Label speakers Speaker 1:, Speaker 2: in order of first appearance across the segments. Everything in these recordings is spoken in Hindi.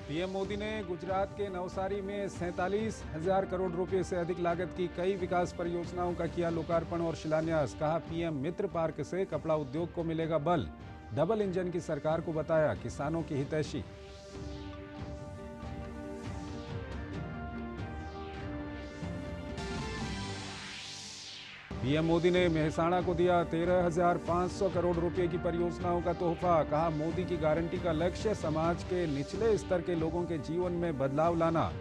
Speaker 1: पीएम मोदी ने गुजरात के नवसारी में 47,000 करोड़ रुपए से अधिक लागत की कई विकास परियोजनाओं का किया लोकार्पण और शिलान्यास। कहा, पीएम मित्र पार्क से कपड़ा उद्योग को मिलेगा बल। डबल इंजन की सरकार को बताया किसानों की हितैषी। पीएम मोदी ने मेहसाणा को दिया 13,500 करोड़ रुपए की परियोजनाओं का तोहफा। कहा, मोदी की गारंटी का लक्ष्य समाज के निचले स्तर के लोगों के जीवन में बदलाव लाना।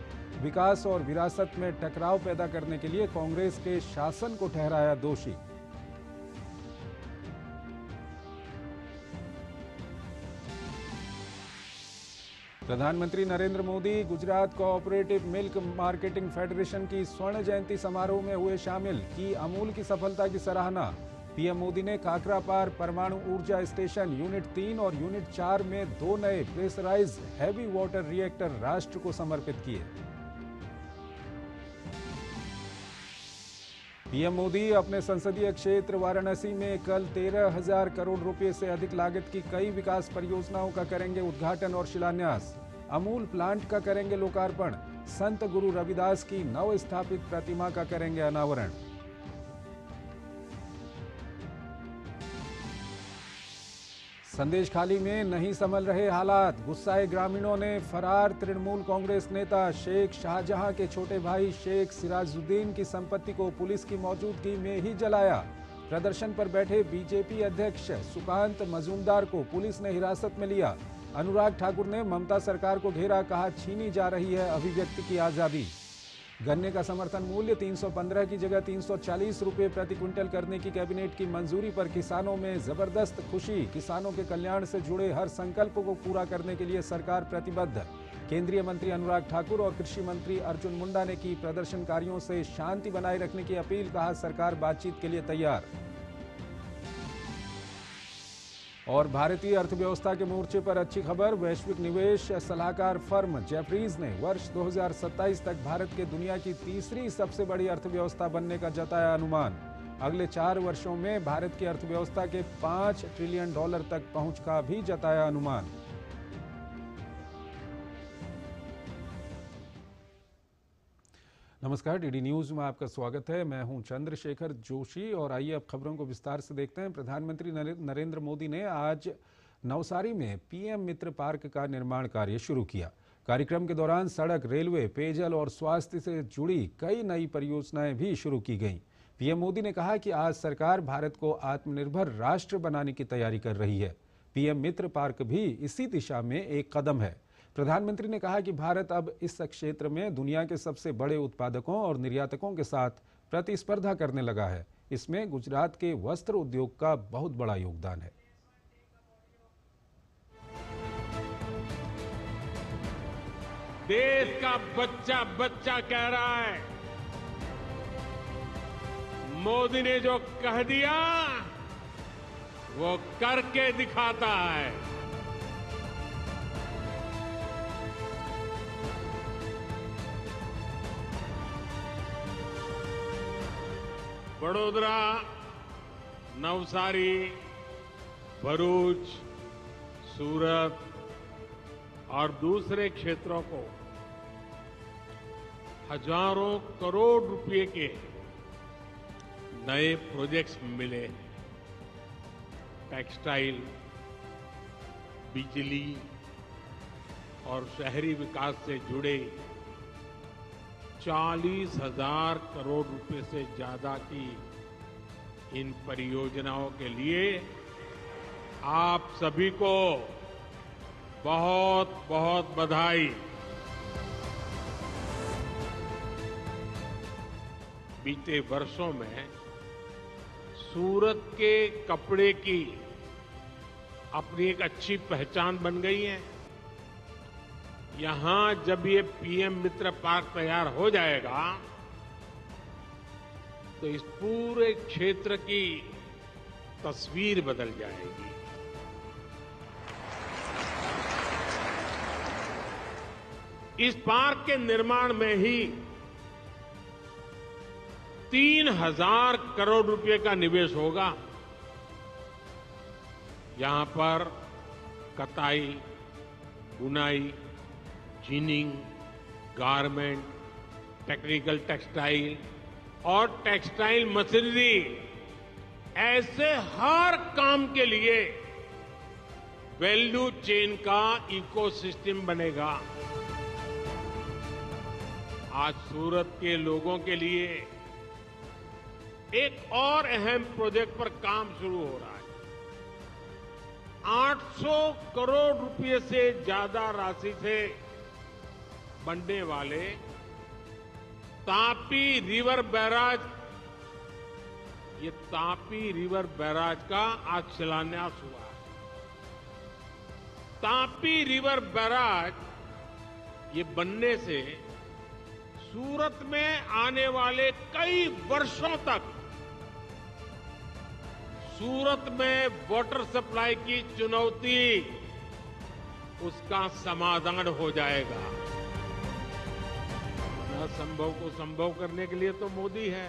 Speaker 1: विकास और विरासत में टकराव पैदा करने के लिए कांग्रेस के शासन को ठहराया दोषी। प्रधानमंत्री Narendra Modi Gujarat cooperative milk marketing federation की स्वर्ण जयंती समारोह में हुए शामिल। की अमूल की सफलता की सराहना। पीएम मोदी ने काकरापार परमाणु ऊर्जा स्टेशन यूनिट 3 और यूनिट 4 में 2 नए प्रेशराइज्ड हैवी वाटर रिएक्टर राष्ट्र को समर्पित किए। पीएम मोदी अपने संसदीय क्षेत्र वाराणसी में कल 13,000 करोड़ रुपए से अधिक लागत की कई विकास परियोजनाओं का करेंगे उद्घाटन और शिलान्यास। अमूल प्लांट का करेंगे लोकार्पण। संत गुरु रविदास की नव स्थापित प्रतिमा का करेंगे अनावरण। संदेशखाली में नहीं संभल रहे हालात। गुस्साए ग्रामीणों ने फरार तृणमूल कांग्रेस नेता शेख शाहजहां के छोटे भाई शेख सिराजुद्दीन की संपत्ति को पुलिस की मौजूदगी में ही जलाया। प्रदर्शन पर बैठे बीजेपी अध्यक्ष सुकांत मजूमदार को पुलिस ने हिरासत में लिया। अनुराग ठाकुर ने ममता सरकार को घेरा। कहा, छीनी जा रही है अभिव्यक्ति की आजादी। गन्ने का समर्थन मूल्य 315 की जगह 340 रुपए प्रति क्विंटल करने की कैबिनेट की मंजूरी पर किसानों में जबरदस्त खुशी। किसानों के कल्याण से जुड़े हर संकल्प को पूरा करने के लिए सरकार प्रतिबद्ध। केंद्रीय मंत्री अनुराग ठाकुर और कृषि मंत्री अर्जुन मुंडा ने की प्रदर्शनकारियों से शांति बनाए रखने की अपील। कहा, सरकार बातचीत के लिए तैयार। और भारतीय अर्थव्यवस्था के मोर्चे पर अच्छी खबर। वैश्विक निवेश सलाहकार फर्म जेफरीज ने वर्ष 2027 तक भारत के दुनिया की तीसरी सबसे बड़ी अर्थव्यवस्था बनने का जताया अनुमान। अगले 4 वर्षों में भारत की अर्थव्यवस्था के $5 ट्रिलियन तक पहुंच का भी जताया अनुमान। नमस्कार, डीडी न्यूज में आपका स्वागत है। मैं हूं चंद्रशेखर जोशी और आइए अब खबरों को विस्तार से देखते हैं। प्रधानमंत्री नरेंद्र मोदी ने आज नवसारी में पीएम मित्र पार्क का निर्माण कार्य शुरू किया। कार्यक्रम के दौरान सड़क, रेलवे, पेयजल और स्वास्थ्य से जुड़ी कई नई परियोजनाएं भी शुरू की गईं। पीएम मोदी ने कहा कि आज सरकार भारत को आत्मनिर्भर राष्ट्र बनाने की तैयारी कर रही है। पीएम मित्र पार्क भी इसी दिशा में एक कदम है। प्रधानमंत्री ने कहा कि भारत अब इस क्षेत्र में दुनिया के सबसे बड़े उत्पादकों और निर्यातकों के साथ प्रतिस्पर्धा करने लगा है। इसमें गुजरात के वस्त्र उद्योग का बहुत बड़ा योगदान है।
Speaker 2: देश का बच्चा बच्चा कह रहा है, मोदी ने जो कह दिया वो करके दिखाता है। वडोदरा, नवसारी, भरूच, सूरत और दूसरे क्षेत्रों को हजारों करोड़ रुपए के नए प्रोजेक्ट्स मिले। टेक्सटाइल, बिजली और शहरी विकास से जुड़े 40,000 करोड़ रुपए से ज्यादा की इन परियोजनाओं के लिए आप सभी को बहुत बहुत बधाई। बीते वर्षों में सूरत के कपड़े की अपनी एक अच्छी पहचान बन गई है। यहां जब ये पीएम मित्र पार्क तैयार हो जाएगा तो इस पूरे क्षेत्र की तस्वीर बदल जाएगी। इस पार्क के निर्माण में ही 3,000 करोड़ रुपए का निवेश होगा। यहां पर कताई, बुनाई, मशीनिंग, गारमेंट, टेक्निकल टेक्सटाइल और टेक्सटाइल मशीनरी, ऐसे हर काम के लिए वैल्यू चेन का इकोसिस्टम बनेगा। आज सूरत के लोगों के लिए एक और अहम प्रोजेक्ट पर काम शुरू हो रहा है। 800 करोड़ रुपए से ज्यादा राशि से बनने वाले तापी रिवर बैराज, ये तापी रिवर बैराज का आज शिलान्यास हुआ है। तापी रिवर बैराज ये बनने से सूरत में आने वाले कई वर्षों तक सूरत में वाटर सप्लाई की चुनौती, उसका समाधान हो जाएगा। असंभव को संभव करने के लिए तो मोदी है।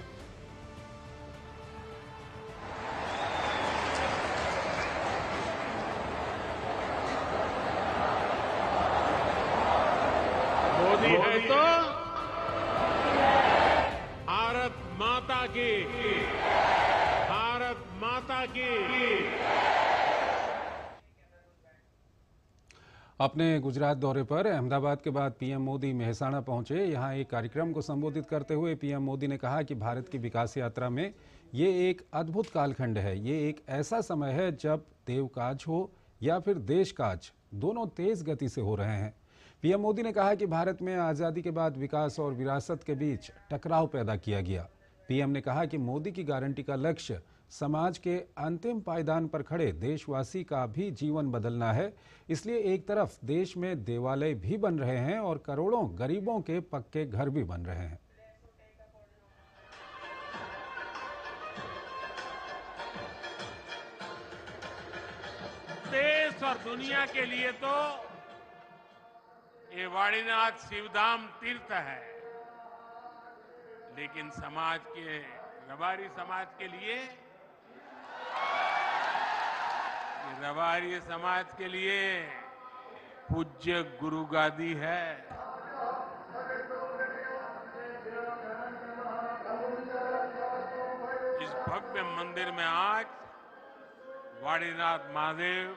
Speaker 2: मोदी है तो भारत माता की, भारत माता की।
Speaker 1: अपने गुजरात दौरे पर अहमदाबाद के बाद पीएम मोदी मेहसाणा पहुंचे। यहां एक कार्यक्रम को संबोधित करते हुए पीएम मोदी ने कहा कि भारत की विकास यात्रा में ये एक अद्भुत कालखंड है। ये एक ऐसा समय है जब देव काज हो या फिर देश काज, दोनों तेज गति से हो रहे हैं। पीएम मोदी ने कहा कि भारत में आज़ादी के बाद विकास और विरासत के बीच टकराव पैदा किया गया। पीएम ने कहा कि मोदी की गारंटी का लक्ष्य समाज के अंतिम पायदान पर खड़े देशवासी का भी जीवन बदलना है। इसलिए एक तरफ देश में देवालय भी बन रहे हैं और करोड़ों गरीबों के पक्के घर भी बन रहे हैं।
Speaker 2: देश और दुनिया के लिए तो ये वाणीनाथ शिवधाम तीर्थ है, लेकिन समाज के, रबारी समाज के लिए, रबारी समाज के लिए पूज्य गुरु गादी है। इस भव्य मंदिर में आज वाणीनाथ महादेव,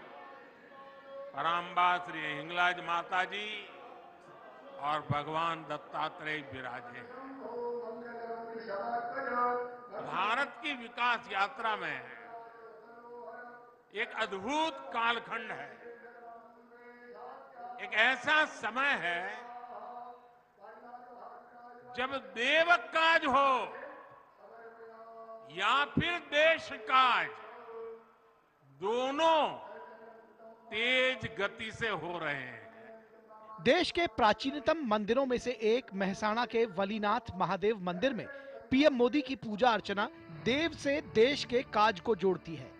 Speaker 2: पराम्बा श्री हिंगलाज माता जी और भगवान दत्तात्रेय विराजे हैं। भारत की विकास यात्रा में एक अद्भुत कालखंड है, एक ऐसा समय है जब देव काज हो या फिर देश काज, दोनों तेज गति से हो रहे हैं।
Speaker 3: देश के प्राचीनतम मंदिरों में से एक मेहसाणा के वलीनाथ महादेव मंदिर में पीएम मोदी की पूजा अर्चना देव से देश के काज को जोड़ती है।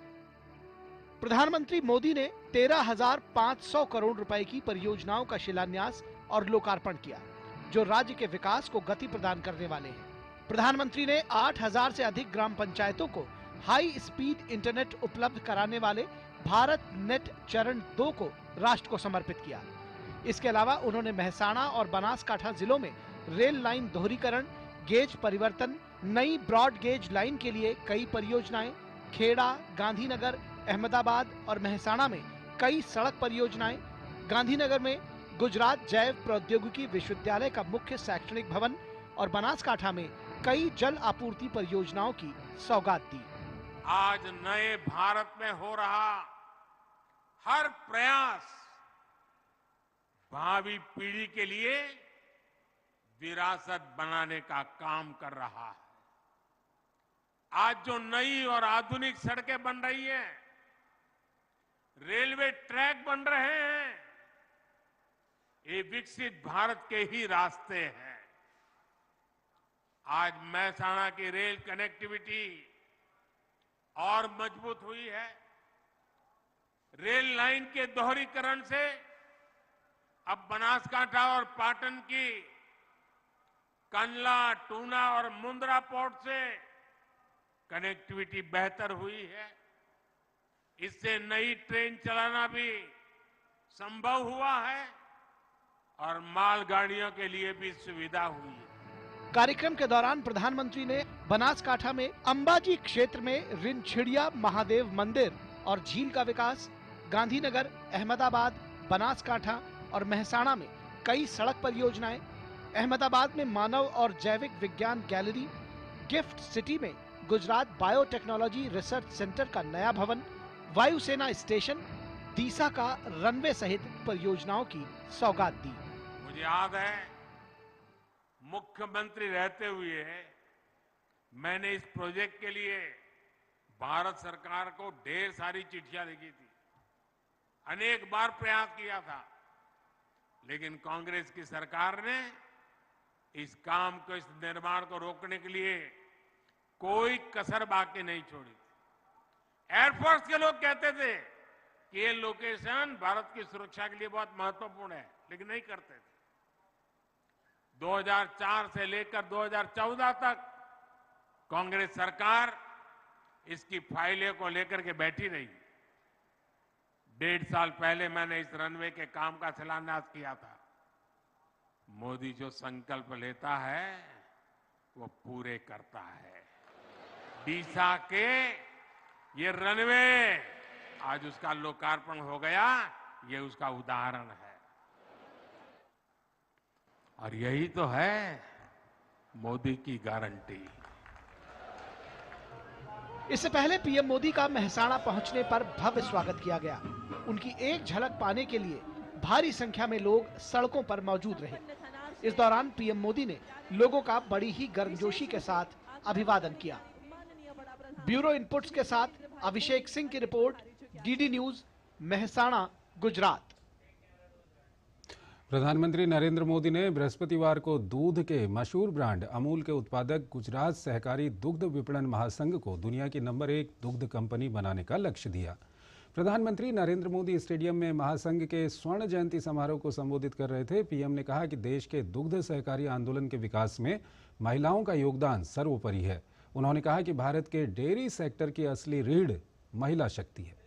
Speaker 3: प्रधानमंत्री मोदी ने 13,500 करोड़ रुपए की परियोजनाओं का शिलान्यास और लोकार्पण किया, जो राज्य के विकास को गति प्रदान करने वाले हैं। प्रधानमंत्री ने 8,000 से अधिक ग्राम पंचायतों को हाई स्पीड इंटरनेट उपलब्ध कराने वाले भारत नेट चरण 2 को राष्ट्र को समर्पित किया। इसके अलावा उन्होंने मेहसाणा और बनासकांठा जिलों में रेल लाइन दोहरीकरण, गेज परिवर्तन, नई ब्रॉड गेज लाइन के लिए कई परियोजनाएं, खेड़ा, गांधीनगर, अहमदाबाद और मेहसाणा में कई सड़क परियोजनाएं, गांधीनगर में गुजरात जैव प्रौद्योगिकी विश्वविद्यालय का मुख्य शैक्षणिक भवन और बनासकांठा में कई जल आपूर्ति परियोजनाओं की सौगात दी।
Speaker 2: आज नए भारत में हो रहा हर प्रयास भावी पीढ़ी के लिए विरासत बनाने का काम कर रहा है। आज जो नई और आधुनिक सड़कें बन रही हैं, रेलवे ट्रैक बन रहे हैं, ये विकसित भारत के ही रास्ते हैं। आज मेहसाणा की रेल कनेक्टिविटी और मजबूत हुई है। रेल लाइन के दोहरीकरण से अब बनासकांठा और पाटन की कंडला, टूना और मुंद्रा पोर्ट से कनेक्टिविटी बेहतर हुई है। इससे नई ट्रेन चलाना भी संभव हुआ है और मालगाड़ियों के लिए भी सुविधा हुई है।
Speaker 3: कार्यक्रम के दौरान प्रधानमंत्री ने बनासकांठा में अंबाजी क्षेत्र में रिनछिड़िया महादेव मंदिर और झील का विकास, गांधीनगर, अहमदाबाद, बनासकांठा और मेहसाणा में कई सड़क परियोजनाएं, अहमदाबाद में मानव और जैविक विज्ञान गैलरी, गिफ्ट सिटी में गुजरात बायोटेक्नोलॉजी रिसर्च सेंटर का नया भवन, वायुसेना स्टेशन, दीसा का रनवे सहित परियोजनाओं की सौगात दी।
Speaker 2: मुझे याद है, मुख्यमंत्री रहते हुए मैंने इस प्रोजेक्ट के लिए भारत सरकार को ढेर सारी चिट्ठियां लिखी थी, अनेक बार प्रयास किया था, लेकिन कांग्रेस की सरकार ने इस काम को, इस निर्माण को रोकने के लिए कोई कसर बाकी नहीं छोड़ी। एयरफोर्स के लोग कहते थे कि ये लोकेशन भारत की सुरक्षा के लिए बहुत महत्वपूर्ण है, लेकिन नहीं करते थे। 2004 से लेकर 2014 तक कांग्रेस सरकार इसकी फाइलें को लेकर के बैठी रही। 1.5 साल पहले मैंने इस रनवे के काम का शिलान्यास किया था। मोदी जो संकल्प लेता है वो पूरे करता है। डीसा के ये रनवे आज उसका लोकार्पण हो गया, ये उसका उदाहरण है। और यही तो है मोदी की गारंटी।
Speaker 3: इससे पहले पीएम मोदी का मेहसाणा पहुंचने पर भव्य स्वागत किया गया। उनकी एक झलक पाने के लिए भारी संख्या में लोग सड़कों पर मौजूद रहे। इस दौरान पीएम मोदी ने लोगों का बड़ी ही गर्मजोशी के साथ अभिवादन किया। ब्यूरो इनपुट्स के साथ अभिषेक सिंह की report, DD news, Mehsana, Gujarat.
Speaker 1: प्रधानमंत्री नरेंद्र मोदी ने बृहस्पतिवार को दूध के मशहूर ब्रांड अमूल के उत्पादक गुजरात सहकारी दुग्ध विपणन महासंघ को दुनिया की नंबर 1 दुग्ध कंपनी बनाने का लक्ष्य दिया। प्रधानमंत्री नरेंद्र मोदी स्टेडियम में महासंघ के स्वर्ण जयंती समारोह को संबोधित कर रहे थे। पीएम ने कहा कि देश के दुग्ध सहकारी आंदोलन के विकास में महिलाओं का योगदान सर्वोपरि है। उन्होंने कहा कि भारत के डेयरी सेक्टर की असली रीढ़ महिला शक्ति है।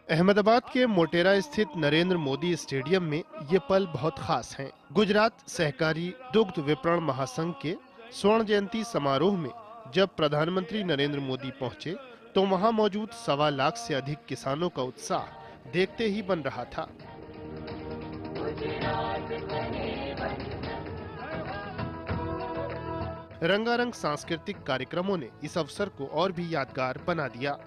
Speaker 4: अहमदाबाद के मोटेरा स्थित नरेंद्र मोदी स्टेडियम में ये पल बहुत खास हैं। गुजरात सहकारी दुग्ध विपणन महासंघ के स्वर्ण जयंती समारोह में जब प्रधानमंत्री नरेंद्र मोदी पहुंचे तो वहां मौजूद 1.25 लाख से अधिक किसानों का उत्साह देखते ही बन रहा था। रंगारंग सांस्कृतिक कार्यक्रमों ने इस अवसर को और भी यादगार बना दिया।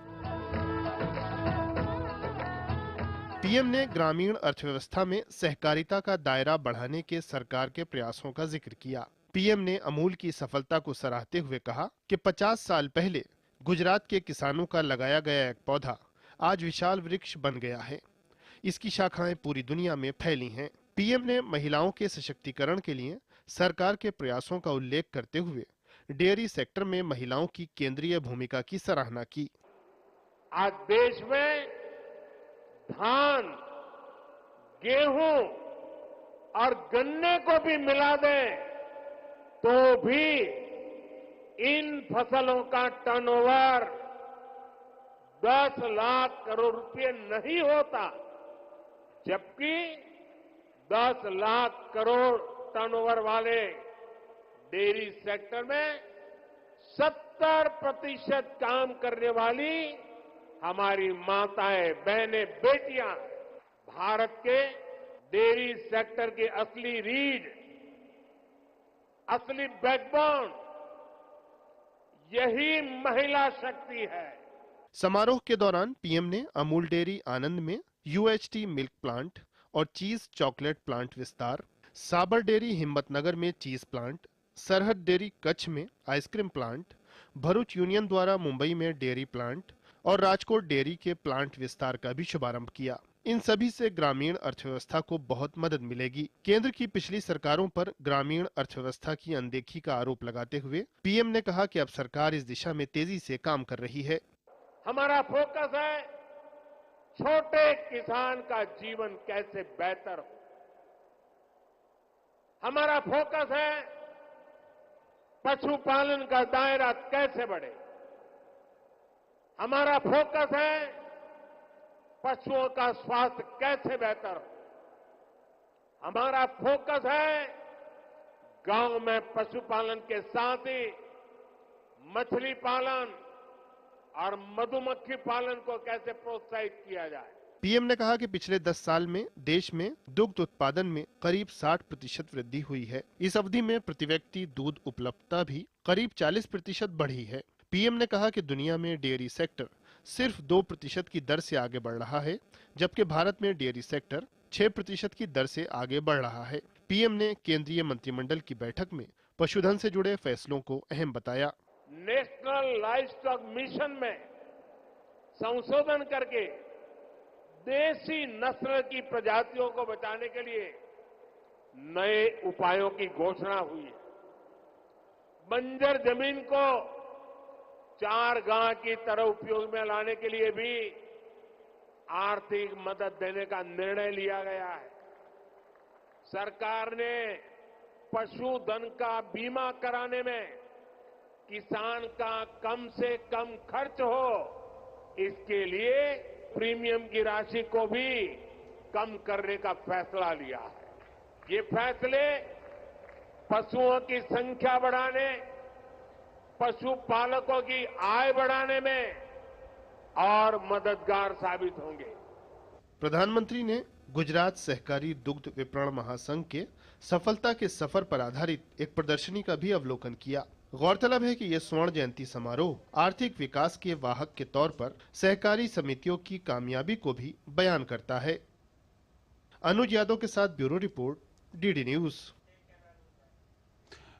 Speaker 4: पीएम ने ग्रामीण अर्थव्यवस्था में सहकारिता का दायरा बढ़ाने के सरकार के प्रयासों का जिक्र किया। पीएम ने अमूल की सफलता को सराहते हुए कहा कि 50 साल पहले गुजरात के किसानों का लगाया गया एक पौधा आज विशाल वृक्ष बन गया है। इसकी शाखाएं पूरी दुनिया में फैली हैं। पीएम ने महिलाओं के सशक्तिकरण के लिए सरकार के प्रयासों का उल्लेख करते हुए डेयरी सेक्टर में महिलाओं की केंद्रीय भूमिका की सराहना की।
Speaker 2: आज देश में धान, गेहूं और गन्ने को भी मिला दें तो भी इन फसलों का टर्नओवर 10 लाख करोड़ रुपए नहीं होता, जबकि 10 लाख करोड़ टर्नओवर वाले डेयरी सेक्टर में 70% काम करने वाली हमारी माताएं, बहनें, बेटियां भारत के डेयरी सेक्टर की असली रीढ़, असली बैकबोन यही महिला शक्ति है।
Speaker 4: समारोह के दौरान पीएम ने अमूल डेयरी आनंद में यूएचटी मिल्क प्लांट और चीज चॉकलेट प्लांट विस्तार, साबर डेयरी हिम्मतनगर में चीज प्लांट, सरहद डेयरी कच्छ में आइसक्रीम प्लांट, भरूच यूनियन द्वारा मुंबई में डेयरी प्लांट और राजकोट डेयरी के प्लांट विस्तार का भी शुभारंभ किया। इन सभी से ग्रामीण अर्थव्यवस्था को बहुत मदद मिलेगी। केंद्र की पिछली सरकारों पर ग्रामीण अर्थव्यवस्था की अनदेखी का आरोप लगाते हुए पीएम ने कहा कि अब सरकार इस दिशा में तेजी से काम कर रही है।
Speaker 2: हमारा फोकस है छोटे किसान का जीवन कैसे बेहतर हो। हमारा फोकस है पशुपालन का दायरा कैसे बढ़े। हमारा फोकस है पशुओं का स्वास्थ्य कैसे बेहतर हो। हमारा फोकस है गांव में पशुपालन के साथ ही मछली पालन और मधुमक्खी पालन को कैसे प्रोत्साहित किया जाए।
Speaker 4: पीएम ने कहा कि पिछले 10 साल में देश में दुग्ध उत्पादन में करीब 60% वृद्धि हुई है। इस अवधि में प्रति व्यक्ति दूध उपलब्धता भी करीब 40% बढ़ी है। पीएम ने कहा कि दुनिया में डेयरी सेक्टर सिर्फ 2% की दर से आगे बढ़ रहा है, जबकि भारत में डेयरी सेक्टर 6% की दर से आगे बढ़ रहा है। पीएम ने केंद्रीय मंत्रिमंडल की बैठक में पशुधन से जुड़े फैसलों को अहम बताया।
Speaker 2: नेशनल लाइवस्टॉक मिशन में संशोधन करके देसी नस्ल की प्रजातियों को बचाने के लिए नए उपायों की घोषणा हुई है। बंजर जमीन को चारगाह की तरह उपयोग में लाने के लिए भी आर्थिक मदद देने का निर्णय लिया गया है। सरकार ने पशुधन का बीमा कराने में किसान का कम से कम खर्च हो, इसके लिए प्रीमियम की राशि को भी कम करने का फैसला लिया है। ये फैसले पशुओं की संख्या बढ़ाने, पशुपालकों की आय बढ़ाने में और मददगार साबित होंगे।
Speaker 4: प्रधानमंत्री ने गुजरात सहकारी दुग्ध विपणन महासंघ के सफलता के सफर पर आधारित एक प्रदर्शनी का भी अवलोकन किया। गौरतलब है कि यह स्वर्ण जयंती समारोह आर्थिक विकास के वाहक के तौर पर सहकारी समितियों की कामयाबी को भी बयान करता है। अनुज यादव के साथ ब्यूरो रिपोर्ट, डीडी न्यूज।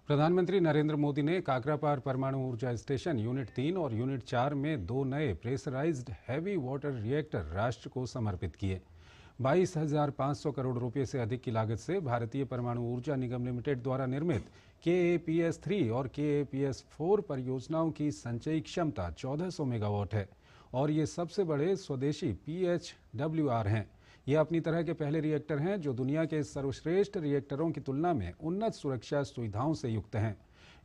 Speaker 1: प्रधानमंत्री नरेंद्र मोदी ने काकरापार परमाणु ऊर्जा स्टेशन यूनिट 3 और यूनिट 4 में 2 नए प्रेशराइज्ड हैवी वाटर रिएक्टर राष्ट्र को समर्पित किए। 22,500 करोड़ रुपए से अधिक की लागत से भारतीय परमाणु ऊर्जा निगम लिमिटेड द्वारा निर्मित KAPS-3 और KAPS-4 परियोजनाओं की संचयी क्षमता 1400 मेगावाट है और ये सबसे बड़े स्वदेशी PHWR हैं। ये अपनी तरह के पहले रिएक्टर हैं जो दुनिया के सर्वश्रेष्ठ रिएक्टरों की तुलना में उन्नत सुरक्षा सुविधाओं से युक्त हैं।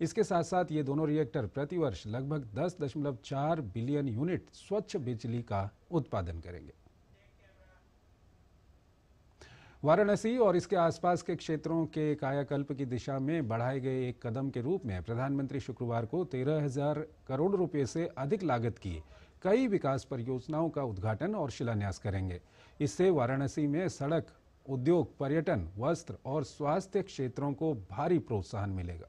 Speaker 1: इसके साथ साथ ये दोनों रिएक्टर प्रतिवर्ष लगभग 10.4 बिलियन यूनिट स्वच्छ बिजली का उत्पादन करेंगे। वाराणसी और इसके आसपास के क्षेत्रों के कायाकल्प की दिशा में बढ़ाए गए एक कदम के रूप में प्रधानमंत्री शुक्रवार को 13,000 करोड़ रुपए से अधिक लागत की कई विकास परियोजनाओं का उद्घाटन और शिलान्यास करेंगे। इससे वाराणसी में सड़क, उद्योग, पर्यटन, वस्त्र और स्वास्थ्य क्षेत्रों को भारी प्रोत्साहन मिलेगा।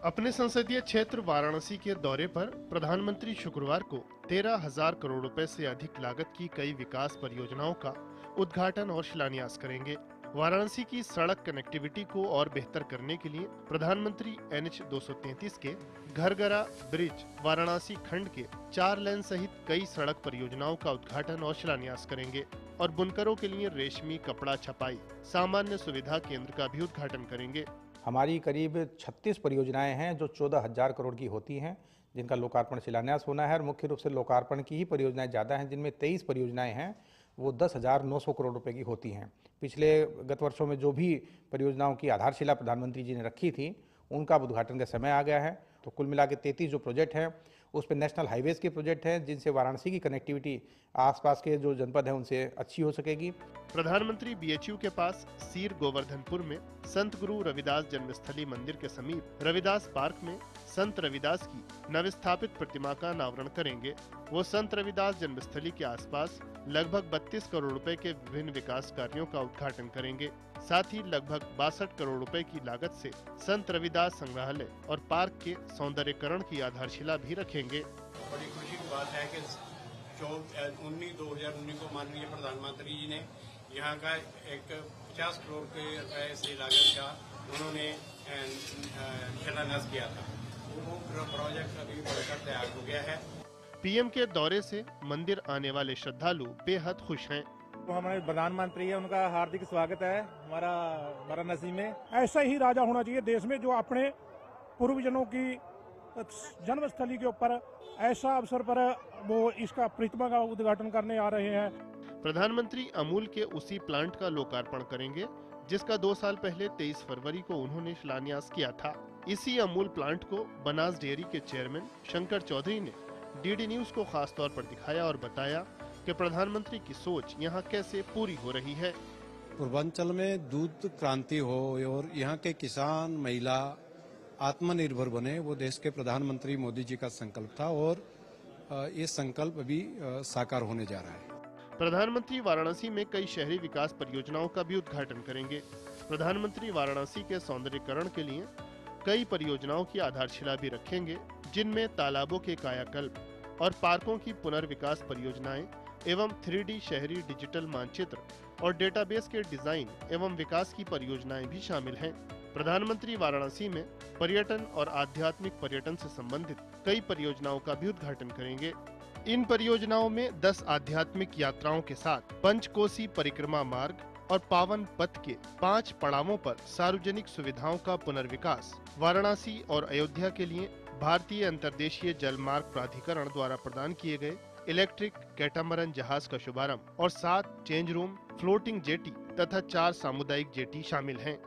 Speaker 4: अपने संसदीय क्षेत्र वाराणसी के दौरे पर प्रधानमंत्री शुक्रवार को 13,000 करोड़ रुपए से अधिक लागत की कई विकास परियोजनाओं का उद्घाटन और शिलान्यास करेंगे। वाराणसी की सड़क कनेक्टिविटी को और बेहतर करने के लिए प्रधानमंत्री NH 233 के घरगरा ब्रिज वाराणसी खंड के 4 लेन सहित कई सड़क परियोजनाओं का उद्घाटन और शिलान्यास करेंगे और बुनकरों के लिए रेशमी कपड़ा छपाई सामान्य सुविधा केंद्र का भी उद्घाटन करेंगे।
Speaker 5: हमारी करीब 36 परियोजनाएं हैं जो 14,000 करोड़ की होती हैं, जिनका लोकार्पण शिलान्यास होना है और मुख्य रूप से लोकार्पण की ही परियोजनाएं ज़्यादा हैं, जिनमें 23 परियोजनाएं हैं वो 10,900 करोड़ रुपए की होती हैं। पिछले गत वर्षों में जो भी परियोजनाओं की आधारशिला प्रधानमंत्री जी ने रखी थी उनका उद्घाटन का समय आ गया है। तो कुल मिला के 33 जो प्रोजेक्ट हैं उस पर नेशनल हाईवेज के प्रोजेक्ट हैं जिनसे वाराणसी की कनेक्टिविटी आसपास के जो जनपद हैं उनसे अच्छी हो सकेगी।
Speaker 4: प्रधानमंत्री BHU के पास सीर गोवर्धनपुर में संत गुरु रविदास जन्मस्थली मंदिर के समीप रविदास पार्क में संत रविदास की नवस्थापित प्रतिमा का अनावरण करेंगे। वो संत रविदास जन्मस्थली के आसपास लगभग 32 करोड़ रुपए के विभिन्न विकास कार्यों का उद्घाटन करेंगे। साथ ही लगभग 62 करोड़ रुपए की लागत से संत रविदास संग्रहालय और पार्क के सौंदर्यीकरण की आधारशिला भी रखेंगे।
Speaker 6: बड़ी खुशी की बात है कि 2019 को माननीय प्रधानमंत्री जी ने यहाँ का एक 50 करोड़ रुपए से लागत का उन्होंने शिलान्यास किया था। वो प्रोजेक्ट अभी बनकर तैयार हो गया है।
Speaker 4: PM के दौरे से मंदिर आने वाले श्रद्धालु बेहद खुश हैं।
Speaker 7: तो हमारे प्रधानमंत्री है, उनका हार्दिक स्वागत है हमारा वाराणसी में।
Speaker 8: ऐसा ही राजा होना चाहिए देश में जो अपने पूर्वजनों की जन्मस्थली के ऊपर ऐसा अवसर पर वो इसका प्रतिमा का उद्घाटन करने आ रहे हैं।
Speaker 4: प्रधानमंत्री अमूल के उसी प्लांट का लोकार्पण करेंगे जिसका 2 साल पहले 23 फरवरी को उन्होंने शिलान्यास किया था। इसी अमूल प्लांट को बनास डेयरी के चेयरमैन शंकर चौधरी ने डीडी न्यूज को खास तौर पर दिखाया और बताया कि प्रधानमंत्री की सोच यहाँ कैसे पूरी हो रही है।
Speaker 9: पूर्वांचल में दूध क्रांति हो और यहाँ के किसान महिला आत्मनिर्भर बने, वो देश के प्रधानमंत्री मोदी जी का संकल्प था और ये संकल्प अभी साकार होने जा रहा है।
Speaker 4: प्रधानमंत्री वाराणसी में कई शहरी विकास परियोजनाओं का भी उद्घाटन करेंगे। प्रधानमंत्री वाराणसी के सौंदर्यीकरण के लिए कई परियोजनाओं की आधारशिला भी रखेंगे, जिनमें तालाबों के कायाकल्प और पार्कों की पुनर्विकास परियोजनाएं एवं 3D शहरी डिजिटल मानचित्र और डेटाबेस के डिजाइन एवं विकास की परियोजनाएं भी शामिल हैं। प्रधानमंत्री वाराणसी में पर्यटन और आध्यात्मिक पर्यटन से संबंधित कई परियोजनाओं का भी उद्घाटन करेंगे। इन परियोजनाओं में 10 आध्यात्मिक यात्राओं के साथ पंचकोसी परिक्रमा मार्ग और पावन पथ के 5 पड़ावों पर सार्वजनिक सुविधाओं का पुनर्विकास, वाराणसी और अयोध्या के लिए भारतीय अंतर्देशीय जलमार्ग प्राधिकरण द्वारा प्रदान किए गए इलेक्ट्रिक कैटामरन जहाज का शुभारंभ और 7 चेंज रूम, फ्लोटिंग जेटी तथा 4 सामुदायिक जेटी शामिल हैं।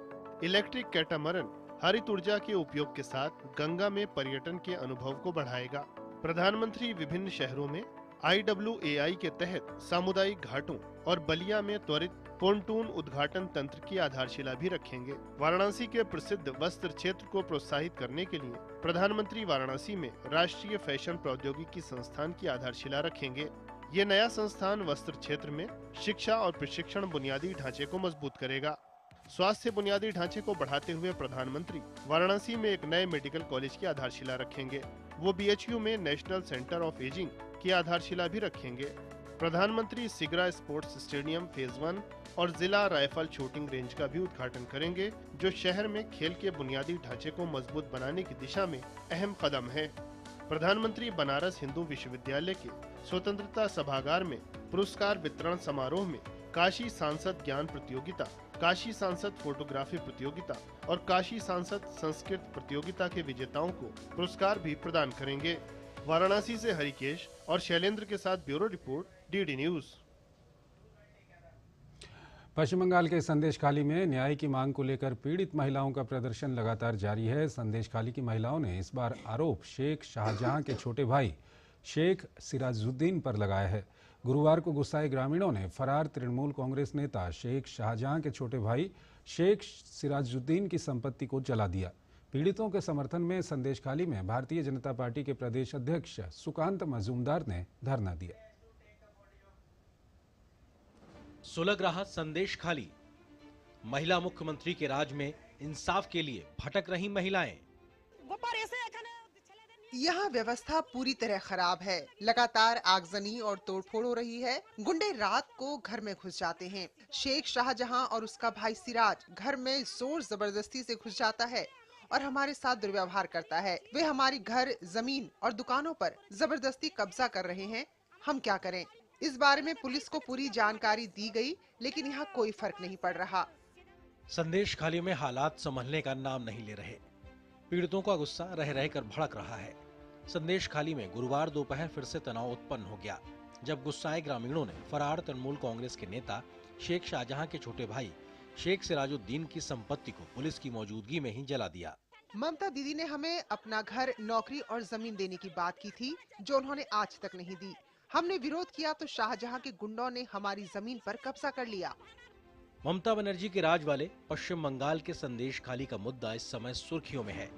Speaker 4: इलेक्ट्रिक कैटामरन हरित ऊर्जा के उपयोग के साथ गंगा में पर्यटन के अनुभव को बढ़ाएगा। प्रधानमंत्री विभिन्न शहरों में IWAI के तहत सामुदायिक घाटों और बलिया में त्वरित पोन्टून उद्घाटन तंत्र की आधारशिला भी रखेंगे। वाराणसी के प्रसिद्ध वस्त्र क्षेत्र को प्रोत्साहित करने के लिए प्रधानमंत्री वाराणसी में राष्ट्रीय फैशन प्रौद्योगिकी संस्थान की आधारशिला रखेंगे। ये नया संस्थान वस्त्र क्षेत्र में शिक्षा और प्रशिक्षण बुनियादी ढांचे को मजबूत करेगा। स्वास्थ्य बुनियादी ढांचे को बढ़ाते हुए प्रधानमंत्री वाराणसी में एक नए मेडिकल कॉलेज की आधारशिला रखेंगे। वो BHU में नेशनल सेंटर ऑफ एजिंग की आधारशिला भी रखेंगे। प्रधानमंत्री सिगरा स्पोर्ट्स स्टेडियम फेज 1 और जिला राइफल शूटिंग रेंज का भी उद्घाटन करेंगे, जो शहर में खेल के बुनियादी ढांचे को मजबूत बनाने की दिशा में अहम कदम है। प्रधानमंत्री बनारस हिंदू विश्वविद्यालय के स्वतंत्रता सभागार में पुरस्कार वितरण समारोह में काशी सांसद ज्ञान प्रतियोगिता, काशी सांसद फोटोग्राफी प्रतियोगिता और काशी सांसद संस्कृत प्रतियोगिता के विजेताओं को पुरस्कार भी प्रदान करेंगे। वाराणसी से हरिकेश और शैलेंद्र के साथ ब्यूरो रिपोर्ट, डीडी न्यूज।
Speaker 1: पश्चिम बंगाल के संदेशखाली में न्याय की मांग को लेकर पीड़ित महिलाओं का प्रदर्शन लगातार जारी है। संदेशखाली की महिलाओं ने इस बार आरोप शेख शाहजहां के छोटे भाई शेख सिराजुद्दीन पर लगाया है। गुरुवार को गुस्साए ग्रामीणों ने फरार तृणमूल कांग्रेस नेता शेख शाहजहां के छोटे भाई शेख सिराजुद्दीन की संपत्ति को जला दिया। पीड़ितों के समर्थन में संदेशखाली में भारतीय जनता पार्टी के प्रदेश अध्यक्ष सुकांत मजूमदार ने धरना दिया।
Speaker 10: सुलगराहा संदेशखाली, महिला मुख्यमंत्री के राज में इंसाफ के लिए भटक रही महिलाएं।
Speaker 11: यहाँ व्यवस्था पूरी तरह खराब है। लगातार आगजनी और तोड़फोड़ हो रही है। गुंडे रात को घर में घुस जाते हैं। शेख शाहजहां और उसका भाई सिराज घर में जोर जबरदस्ती से घुस जाता है और हमारे साथ दुर्व्यवहार करता है। वे हमारी घर, जमीन और दुकानों पर जबरदस्ती कब्जा कर रहे हैं। हम क्या करें? इस बारे में पुलिस को पूरी जानकारी दी गई, लेकिन यहाँ कोई फर्क नहीं पड़ रहा।
Speaker 10: संदेशखाली में हालात संभलने का नाम नहीं ले रहे। पीड़ितों का गुस्सा रह रहकर भड़क रहा है। संदेशखाली में गुरुवार दोपहर फिर से तनाव उत्पन्न हो गया, जब गुस्साए ग्रामीणों ने फरार तृणमूल कांग्रेस के नेता शेख शाहजहां के छोटे भाई शेख सिराजुद्दीन की संपत्ति को पुलिस की मौजूदगी में ही जला दिया।
Speaker 11: ममता दीदी ने हमें अपना घर, नौकरी और जमीन देने की बात की थी, जो उन्होंने आज तक नहीं दी। हमने विरोध किया तो शाहजहां के गुंडों ने हमारी जमीन पर कब्जा कर लिया।
Speaker 10: ममता बनर्जी के राज वाले पश्चिम बंगाल के संदेशखाली का मुद्दा इस समय सुर्खियों में है।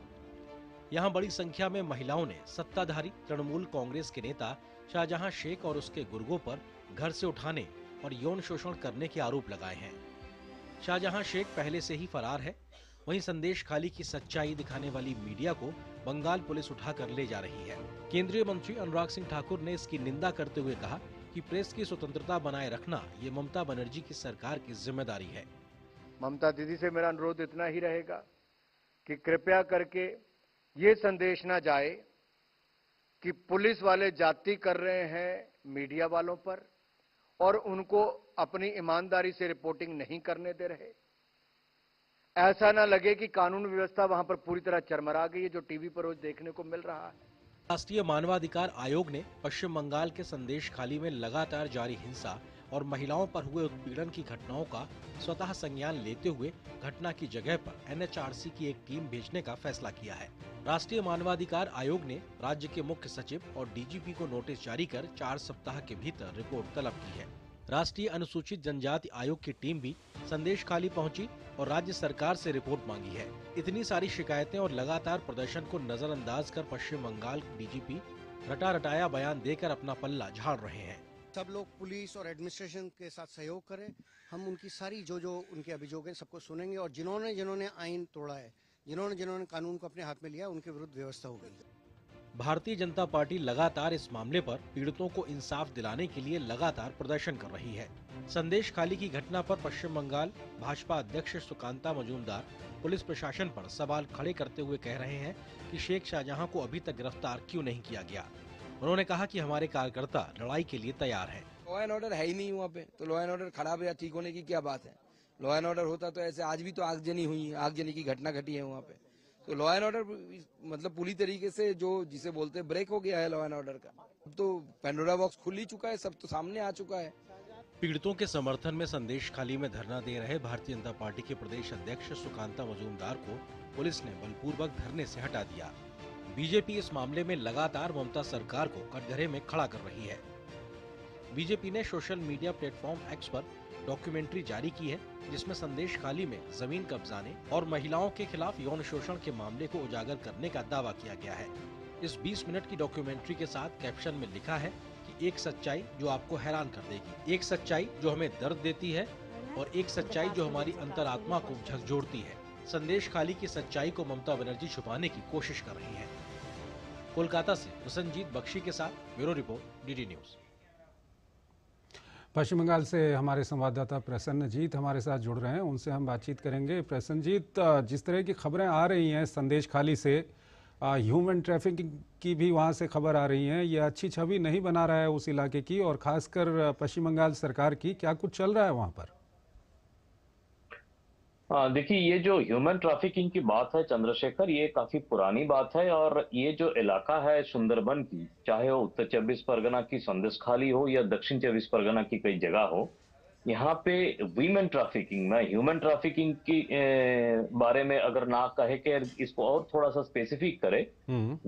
Speaker 10: यहाँ बड़ी संख्या में महिलाओं ने सत्ताधारी तृणमूल कांग्रेस के नेता शाहजहां शेख और उसके गुर्गों पर घर से उठाने और यौन शोषण करने के आरोप लगाए हैं। शाहजहां शेख पहले से ही फरार है। वहीं संदेशखाली की सच्चाई दिखाने वाली मीडिया को बंगाल पुलिस उठाकर ले जा रही है। केंद्रीय मंत्री अनुराग सिंह ठाकुर ने इसकी निंदा करते हुए कहा कि प्रेस की स्वतंत्रता बनाए रखना ये ममता बनर्जी की सरकार की जिम्मेदारी है।
Speaker 12: ममता दीदी से मेरा अनुरोध इतना ही रहेगा कि कृपया करके ये संदेश ना जाए कि पुलिस वाले जाति कर रहे हैं मीडिया वालों पर और उनको अपनी ईमानदारी से रिपोर्टिंग नहीं करने दे रहे। ऐसा ना लगे कि कानून व्यवस्था वहां पर पूरी तरह चरमरा गई है, जो टीवी पर रोज देखने को मिल रहा है।
Speaker 10: राष्ट्रीय मानवाधिकार आयोग ने पश्चिम बंगाल के संदेशखाली में लगातार जारी हिंसा और महिलाओं पर हुए उत्पीड़न की घटनाओं का स्वतः संज्ञान लेते हुए घटना की जगह पर NHRC की एक टीम भेजने का फैसला किया है। राष्ट्रीय मानवाधिकार आयोग ने राज्य के मुख्य सचिव और DGP को नोटिस जारी कर 4 सप्ताह के भीतर रिपोर्ट तलब की है। राष्ट्रीय अनुसूचित जनजाति आयोग की टीम भी संदेश खाली पहुंची और राज्य सरकार से रिपोर्ट मांगी है। इतनी सारी शिकायतें और लगातार प्रदर्शन को नजरअंदाज कर पश्चिम बंगाल DGP रटा रटाया बयान देकर अपना पल्ला झाड़ रहे हैं।
Speaker 13: सब लोग पुलिस और एडमिनिस्ट्रेशन के साथ सहयोग करें। हम उनकी सारी जो उनके अभियोग हैं सबको सुनेंगे और जिन्होंने आईन तोड़ा है, जिन्होंने कानून को अपने हाथ में लिया, उनके विरुद्ध व्यवस्था हो गई।
Speaker 10: भारतीय जनता पार्टी लगातार इस मामले पर पीड़ितों को इंसाफ दिलाने के लिए लगातार प्रदर्शन कर रही है। संदेश खाली की घटना पर पश्चिम बंगाल भाजपा अध्यक्ष सुकांता मजूमदार पुलिस प्रशासन पर सवाल खड़े करते हुए कह रहे हैं कि शेख शाहजहां को अभी तक गिरफ्तार क्यों नहीं किया गया। उन्होंने कहा कि हमारे कार्यकर्ता लड़ाई के लिए तैयार हैं।
Speaker 14: लॉ एंड ऑर्डर है ही नहीं वहाँ पे, तो लॉ एंड ऑर्डर खराब या ठीक होने की क्या बात है। लॉ एंड ऑर्डर होता तो ऐसे आज भी तो आगजनी हुई, आगजनी की घटना घटी है वहाँ पे। तो लॉ एंड ऑर्डर मतलब पूरी तरीके से जो जिसे बोलते हैं ब्रेक हो गया है लॉ एंड ऑर्डर का। अब तो पेंडोरा बॉक्स खुल ही चुका है, सब तो सामने आ चुका है।
Speaker 10: पीड़ितों के समर्थन में संदेश खाली में धरना दे रहे भारतीय जनता पार्टी के प्रदेश अध्यक्ष सुकांता मजूमदार को पुलिस ने बलपूर्वक धरने से हटा दिया। बीजेपी इस मामले में लगातार ममता सरकार को कटघरे में खड़ा कर रही है। बीजेपी ने सोशल मीडिया प्लेटफॉर्म X पर डॉक्यूमेंट्री जारी की है, जिसमें संदेश खाली में जमीन कब्जाने और महिलाओं के खिलाफ यौन शोषण के मामले को उजागर करने का दावा किया गया है। इस 20 मिनट की डॉक्यूमेंट्री के साथ कैप्शन में लिखा है कि एक सच्चाई जो आपको हैरान कर देगी, एक सच्चाई जो हमें दर्द देती है और एक सच्चाई जो हमारी अंतरात्मा को झकझोरती है। संदेश खाली की सच्चाई को ममता बनर्जी छुपाने की कोशिश कर रही है। कोलकाता से प्रसन्नजीत बख्शी के साथ ब्यूरो रिपोर्ट DD न्यूज।
Speaker 1: पश्चिम बंगाल से हमारे संवाददाता प्रसन्नजीत हमारे साथ जुड़ रहे हैं, उनसे हम बातचीत करेंगे। प्रसन्नजीत, जिस तरह की खबरें आ रही हैं संदेश खाली से, ह्यूमन ट्रैफिकिंग की भी वहां से खबर आ रही है, ये अच्छी छवि नहीं बना रहा है उस इलाके की और खासकर पश्चिम बंगाल सरकार की। क्या कुछ चल रहा है वहां पर?
Speaker 15: देखिए, ये जो ह्यूमन ट्रैफिकिंग की बात है चंद्रशेखर, ये काफी पुरानी बात है। और ये जो इलाका है सुंदरबन की, चाहे वो उत्तर 24 परगना की संदेश खाली हो या दक्षिण 24 परगना की कई जगह हो, यहाँ पे वीमेन ट्रैफिकिंग में ह्यूमन ट्रैफिकिंग की बारे में अगर ना कहे कि इसको और थोड़ा सा स्पेसिफिक करे,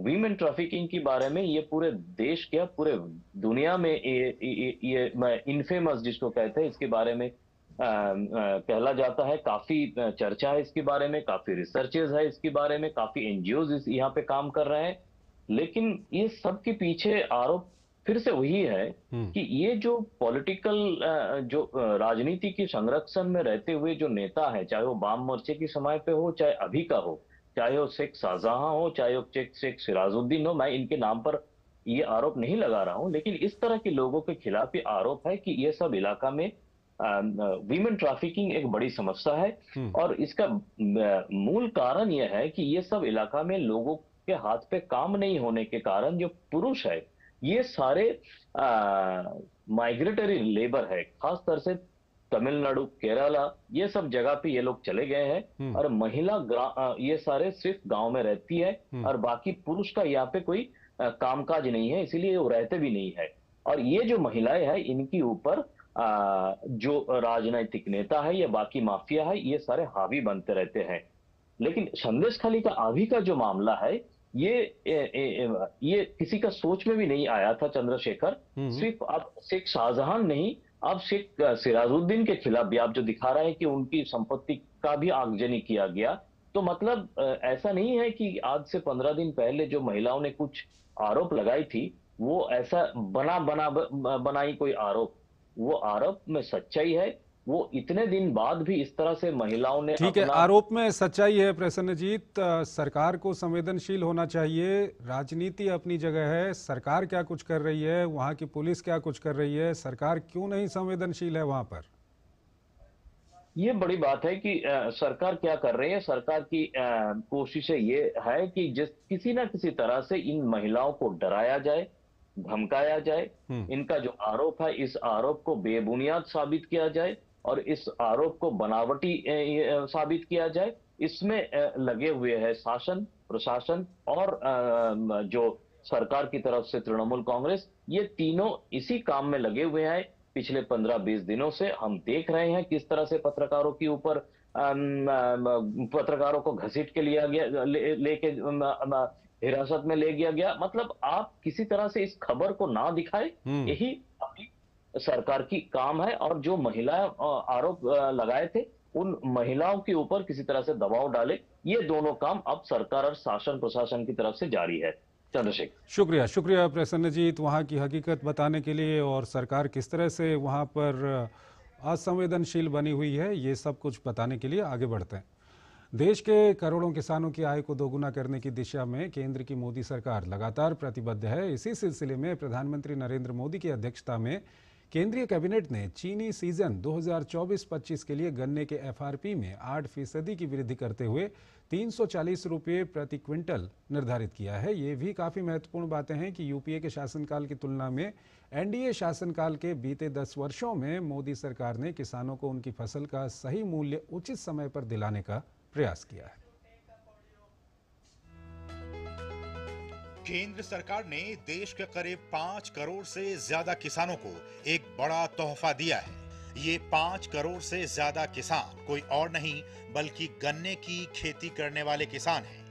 Speaker 15: वीमेन ट्रैफिकिंग के बारे में ये पूरे देश क्या पूरे दुनिया में ये इनफेमस जिसको कहते हैं, इसके बारे में कहला जाता है। काफी चर्चा है इसके बारे में, काफी रिसर्चेस है इसके बारे में, काफी NGOs यहाँ पे काम कर रहे हैं। लेकिन ये सब के पीछे आरोप फिर से वही है कि ये जो पॉलिटिकल जो राजनीति की संरक्षण में रहते हुए जो नेता है, चाहे वो वाम मोर्चे के समय पे हो, चाहे अभी का हो, चाहे वो शेख शाहजहां हो, चाहे वो शेख सिराजुद्दीन हो, मैं इनके नाम पर ये आरोप नहीं लगा रहा हूं, लेकिन इस तरह के लोगों के खिलाफ ये आरोप है कि ये सब इलाका में वीमेन ट्रैफिकिंग एक बड़ी समस्या है। और इसका मूल कारण यह है कि ये सब इलाका में लोगों के हाथ पे काम नहीं होने के कारण जो पुरुष है, ये सारे माइग्रेटरी लेबर है, खासतौर से तमिलनाडु, केरला, ये सब जगह पे ये लोग चले गए हैं। और महिला ये सारे सिर्फ गांव में रहती है और बाकी पुरुष का यहाँ पे कोई कामकाज नहीं है, इसीलिए वो रहते भी नहीं है। और ये जो महिलाएं हैं, इनके ऊपर जो राजनीतिक नेता है या बाकी माफिया है, ये सारे हावी बनते रहते हैं। लेकिन संदेश खाली का अभी का जो मामला है, ये किसी का सोच में भी नहीं आया था चंद्रशेखर। सिर्फ अब शेख शाहजहां नहीं, अब शेख सिराजुद्दीन के खिलाफ भी आप जो दिखा रहे हैं कि उनकी संपत्ति का भी आगजनी किया गया। तो मतलब ऐसा नहीं है कि आज से 15 दिन पहले जो महिलाओं ने कुछ आरोप लगाई थी, वो ऐसा बनाई कोई आरोप, वो आरोप में सच्चाई है। वो इतने दिन बाद भी इस तरह से महिलाओं ने,
Speaker 1: ठीक है, आरोप में सच्चाई है। प्रसन्नजीत, सरकार को संवेदनशील होना चाहिए। राजनीति अपनी जगह है, सरकार क्या कुछ कर रही है, वहां की पुलिस क्या कुछ कर रही है, सरकार क्यों नहीं संवेदनशील है वहां पर?
Speaker 15: ये बड़ी बात है कि सरकार क्या कर रही है। सरकार की कोशिश ये है कि किसी ना किसी तरह से इन महिलाओं को डराया जाए, धमकाया जाए, इनका जो आरोप है इस आरोप को बेबुनियाद साबित किया जाए और इस आरोप को बनावटी साबित किया जाए। इसमें लगे हुए हैं शासन, प्रशासन और जो सरकार की तरफ से तृणमूल कांग्रेस, ये तीनों इसी काम में लगे हुए हैं पिछले 15-20 दिनों से हम देख रहे हैं किस तरह से पत्रकारों के ऊपर पत्रकारों को घसीट के लिया गया, लेके हिरासत में ले गया। मतलब आप किसी तरह से इस खबर को ना दिखाए, यही अपनी सरकार की काम है। और जो महिला आरोप लगाए थे, उन महिलाओं के ऊपर किसी तरह से दबाव डाले, ये दोनों काम अब सरकार और शासन प्रशासन की तरफ से जारी है। चंद्रशेखर,
Speaker 1: शुक्रिया प्रसन्नजीत, वहाँ की हकीकत बताने के लिए और सरकार किस तरह से वहाँ पर असंवेदनशील बनी हुई है, ये सब कुछ बताने के लिए आगे बढ़ते हैं। देश के करोड़ों किसानों की आय को दोगुना करने की दिशा में केंद्र की मोदी सरकार लगातार प्रतिबद्ध है। इसी सिलसिले में प्रधानमंत्री नरेंद्र मोदी की अध्यक्षता में केंद्रीय कैबिनेट ने चीनी सीजन 2024-25 के लिए गन्ने के एफआरपी में 8% की वृद्धि करते हुए 340 रुपये प्रति क्विंटल निर्धारित किया है। ये भी काफ़ी महत्वपूर्ण बातें हैं कि यूपीए के शासनकाल की तुलना में एनडीए शासनकाल के बीते 10 वर्षों में मोदी सरकार ने किसानों को उनकी फसल का सही मूल्य उचित समय पर दिलाने का प्रयास किया है।
Speaker 16: केंद्र सरकार ने देश के करीब 5 करोड़ से ज्यादा किसानों को एक बड़ा तोहफा दिया है। ये 5 करोड़ से ज्यादा किसान कोई और नहीं बल्कि गन्ने की खेती करने वाले किसान हैं।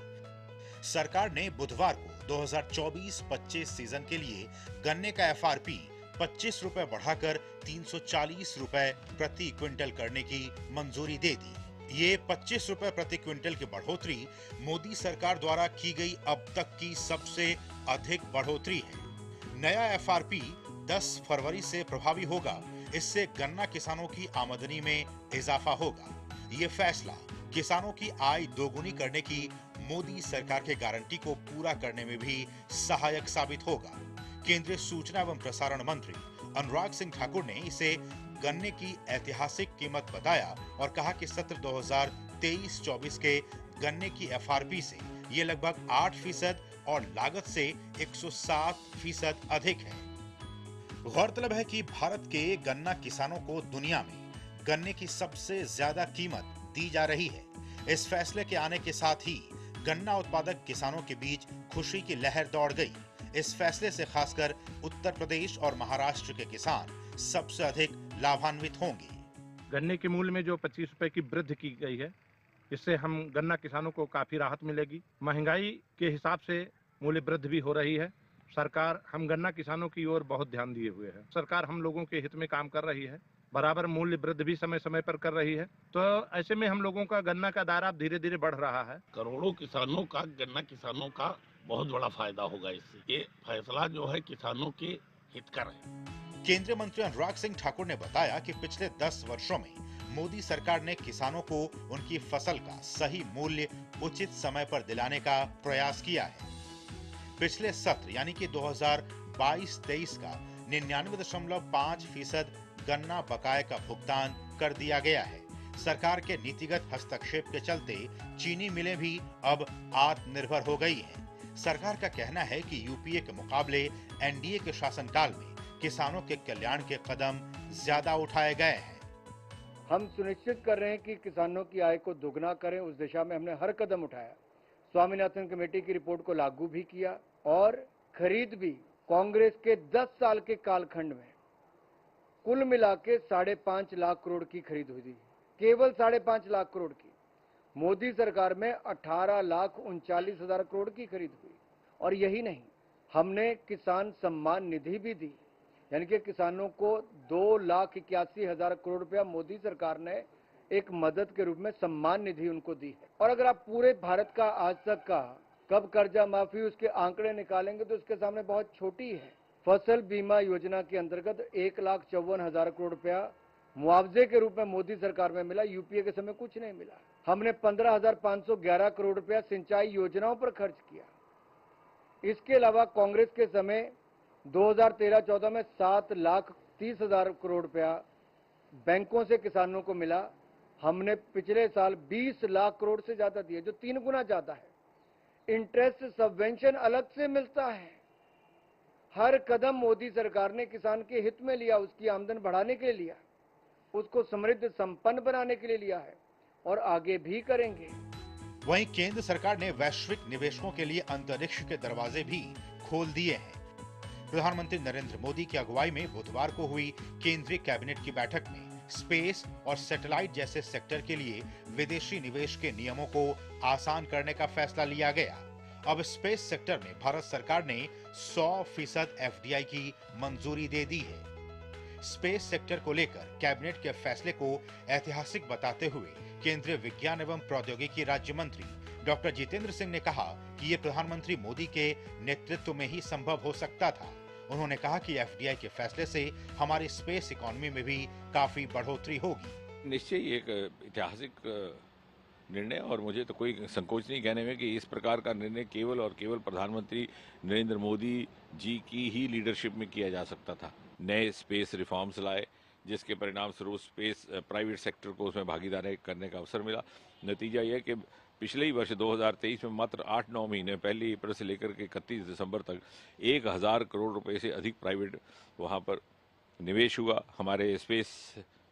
Speaker 16: सरकार ने बुधवार को 2024-25 सीजन के लिए गन्ने का एफआरपी 25 रुपए बढ़ाकर 340 रुपए प्रति क्विंटल करने की मंजूरी दे दी। ये 25 रुपए प्रति क्विंटल की बढ़ोतरी मोदी सरकार द्वारा की गई अब तक की सबसे अधिक बढ़ोतरी है। नया एफआरपी 10 फरवरी से प्रभावी होगा। इससे गन्ना किसानों की आमदनी में इजाफा होगा। ये फैसला किसानों की आय दोगुनी करने की मोदी सरकार के गारंटी को पूरा करने में भी सहायक साबित होगा। केंद्रीय सूचना एवं प्रसारण मंत्री अनुराग सिंह ठाकुर ने इसे गन्ने की ऐतिहासिक कीमत बताया और कहा कि सत्र 2023-24 के गन्ने की एफआरपी से ये लगभग 8% और लागत से 107% अधिक है। गौरतलब है कि भारत के गन्ना किसानों को दुनिया में गन्ने की सबसे ज्यादा कीमत दी जा रही है। इस फैसले के आने के साथ ही गन्ना उत्पादक किसानों के बीच खुशी की लहर दौड़ गई। इस फैसले से खासकर उत्तर प्रदेश और महाराष्ट्र के किसान सबसे अधिक लाभान्वित होंगे।
Speaker 17: गन्ने के मूल्य में जो 25 रुपए की वृद्धि की गई है, इससे हम गन्ना किसानों को काफी राहत मिलेगी। महंगाई के हिसाब से मूल्य वृद्धि भी हो रही है। सरकार हम गन्ना किसानों की ओर बहुत ध्यान दिए हुए है। सरकार हम लोगों के हित में काम कर रही है, बराबर मूल्य वृद्धि भी समय समय पर कर रही है। तो ऐसे में हम लोगों का गन्ना का दायरा धीरे धीरे बढ़ रहा है।
Speaker 18: करोड़ों किसानों का, गन्ना किसानों का बहुत बड़ा फायदा होगा इससे। ये फैसला जो है किसानों के हितकर है।
Speaker 16: केंद्रीय मंत्री अनुराग सिंह ठाकुर ने बताया कि पिछले 10 वर्षों में मोदी सरकार ने किसानों को उनकी फसल का सही मूल्य उचित समय पर दिलाने का प्रयास किया है। पिछले सत्र यानी कि 2022-23 का 99.5% गन्ना बकाये का भुगतान कर दिया गया है। सरकार के नीतिगत हस्तक्षेप के चलते चीनी मिलें भी अब आत्मनिर्भर हो गई हैं। सरकार का कहना है कि यूपीए के मुकाबले एनडीए के शासनकाल में किसानों के कल्याण के कदम ज्यादा उठाए गए हैं।
Speaker 12: हम सुनिश्चित कर रहे हैं कि किसानों की आय को दोगुना करें। उस दिशा में हमने हर कदम उठाया। स्वामीनाथन कमेटी की रिपोर्ट को लागू भी किया और खरीद भी। कांग्रेस के 10 साल के कालखंड में कुल मिला के 5.5 लाख करोड़ की खरीद हुई थी, केवल 5.5 लाख करोड़ की। मोदी सरकार में 18,39,000 करोड़ की खरीद हुई। और यही नहीं, हमने किसान सम्मान निधि भी दी, यानी कि किसानों को 2,81,000 करोड़ रुपया मोदी सरकार ने एक मदद के रूप में सम्मान निधि उनको दी है। और अगर आप पूरे भारत का आज तक का कब कर्जा माफी उसके आंकड़े निकालेंगे तो उसके सामने बहुत छोटी है। फसल बीमा योजना के अंतर्गत 1,54,000 करोड़ रुपया मुआवजे के रूप में मोदी सरकार में मिला। यूपीए के समय कुछ नहीं मिला। हमने 15,511 करोड़ रुपया सिंचाई योजनाओं पर खर्च किया। इसके अलावा कांग्रेस के समय 2013-14 में 7,30,000 करोड़ रुपया बैंकों से किसानों को मिला। हमने पिछले साल 20 लाख करोड़ से ज्यादा दिए, जो 3 गुना ज्यादा है। इंटरेस्ट सबवेंशन अलग से मिलता है। हर कदम मोदी सरकार ने किसान के हित में लिया, उसकी आमदन बढ़ाने के लिए लिया, उसको समृद्ध संपन्न बनाने के लिए लिया है और आगे भी करेंगे।
Speaker 16: वहीं केंद्र सरकार ने वैश्विक निवेशकों के लिए अंतरिक्ष के दरवाजे भी खोल दिए हैं। प्रधानमंत्री नरेंद्र मोदी की अगुवाई में बुधवार को हुई केंद्रीय कैबिनेट की बैठक में स्पेस और सैटेलाइट जैसे सेक्टर के लिए विदेशी निवेश के नियमों को आसान करने का फैसला लिया गया। अब स्पेस सेक्टर में भारत सरकार ने 100% एफडीआई की मंजूरी दे दी है। स्पेस सेक्टर को लेकर कैबिनेट के फैसले को ऐतिहासिक बताते हुए केंद्रीय विज्ञान एवं प्रौद्योगिकी राज्य मंत्री डॉक्टर जितेंद्र सिंह ने कहा कि ये प्रधानमंत्री मोदी के नेतृत्व में ही संभव हो सकता था। उन्होंने कहा कि एफडीआई के फैसले से हमारी स्पेस इकोनॉमी में भी काफी बढ़ोतरी होगी।
Speaker 19: निश्चय ही एक ऐतिहासिक निर्णय और मुझे तो कोई संकोच नहीं कहने में कि इस प्रकार का निर्णय केवल और केवल प्रधानमंत्री नरेंद्र मोदी जी की ही लीडरशिप में किया जा सकता था। नए स्पेस रिफॉर्म्स लाए जिसके परिणाम स्वरूप स्पेस प्राइवेट सेक्टर को उसमें भागीदारी करने का अवसर मिला। नतीजा यह कि पिछले ही वर्ष 2023 में मात्र 8-9 महीने पहले अप्रैल से लेकर के 31 दिसंबर तक 1000 करोड़ रुपए से अधिक प्राइवेट वहां पर निवेश हुआ। हमारे स्पेस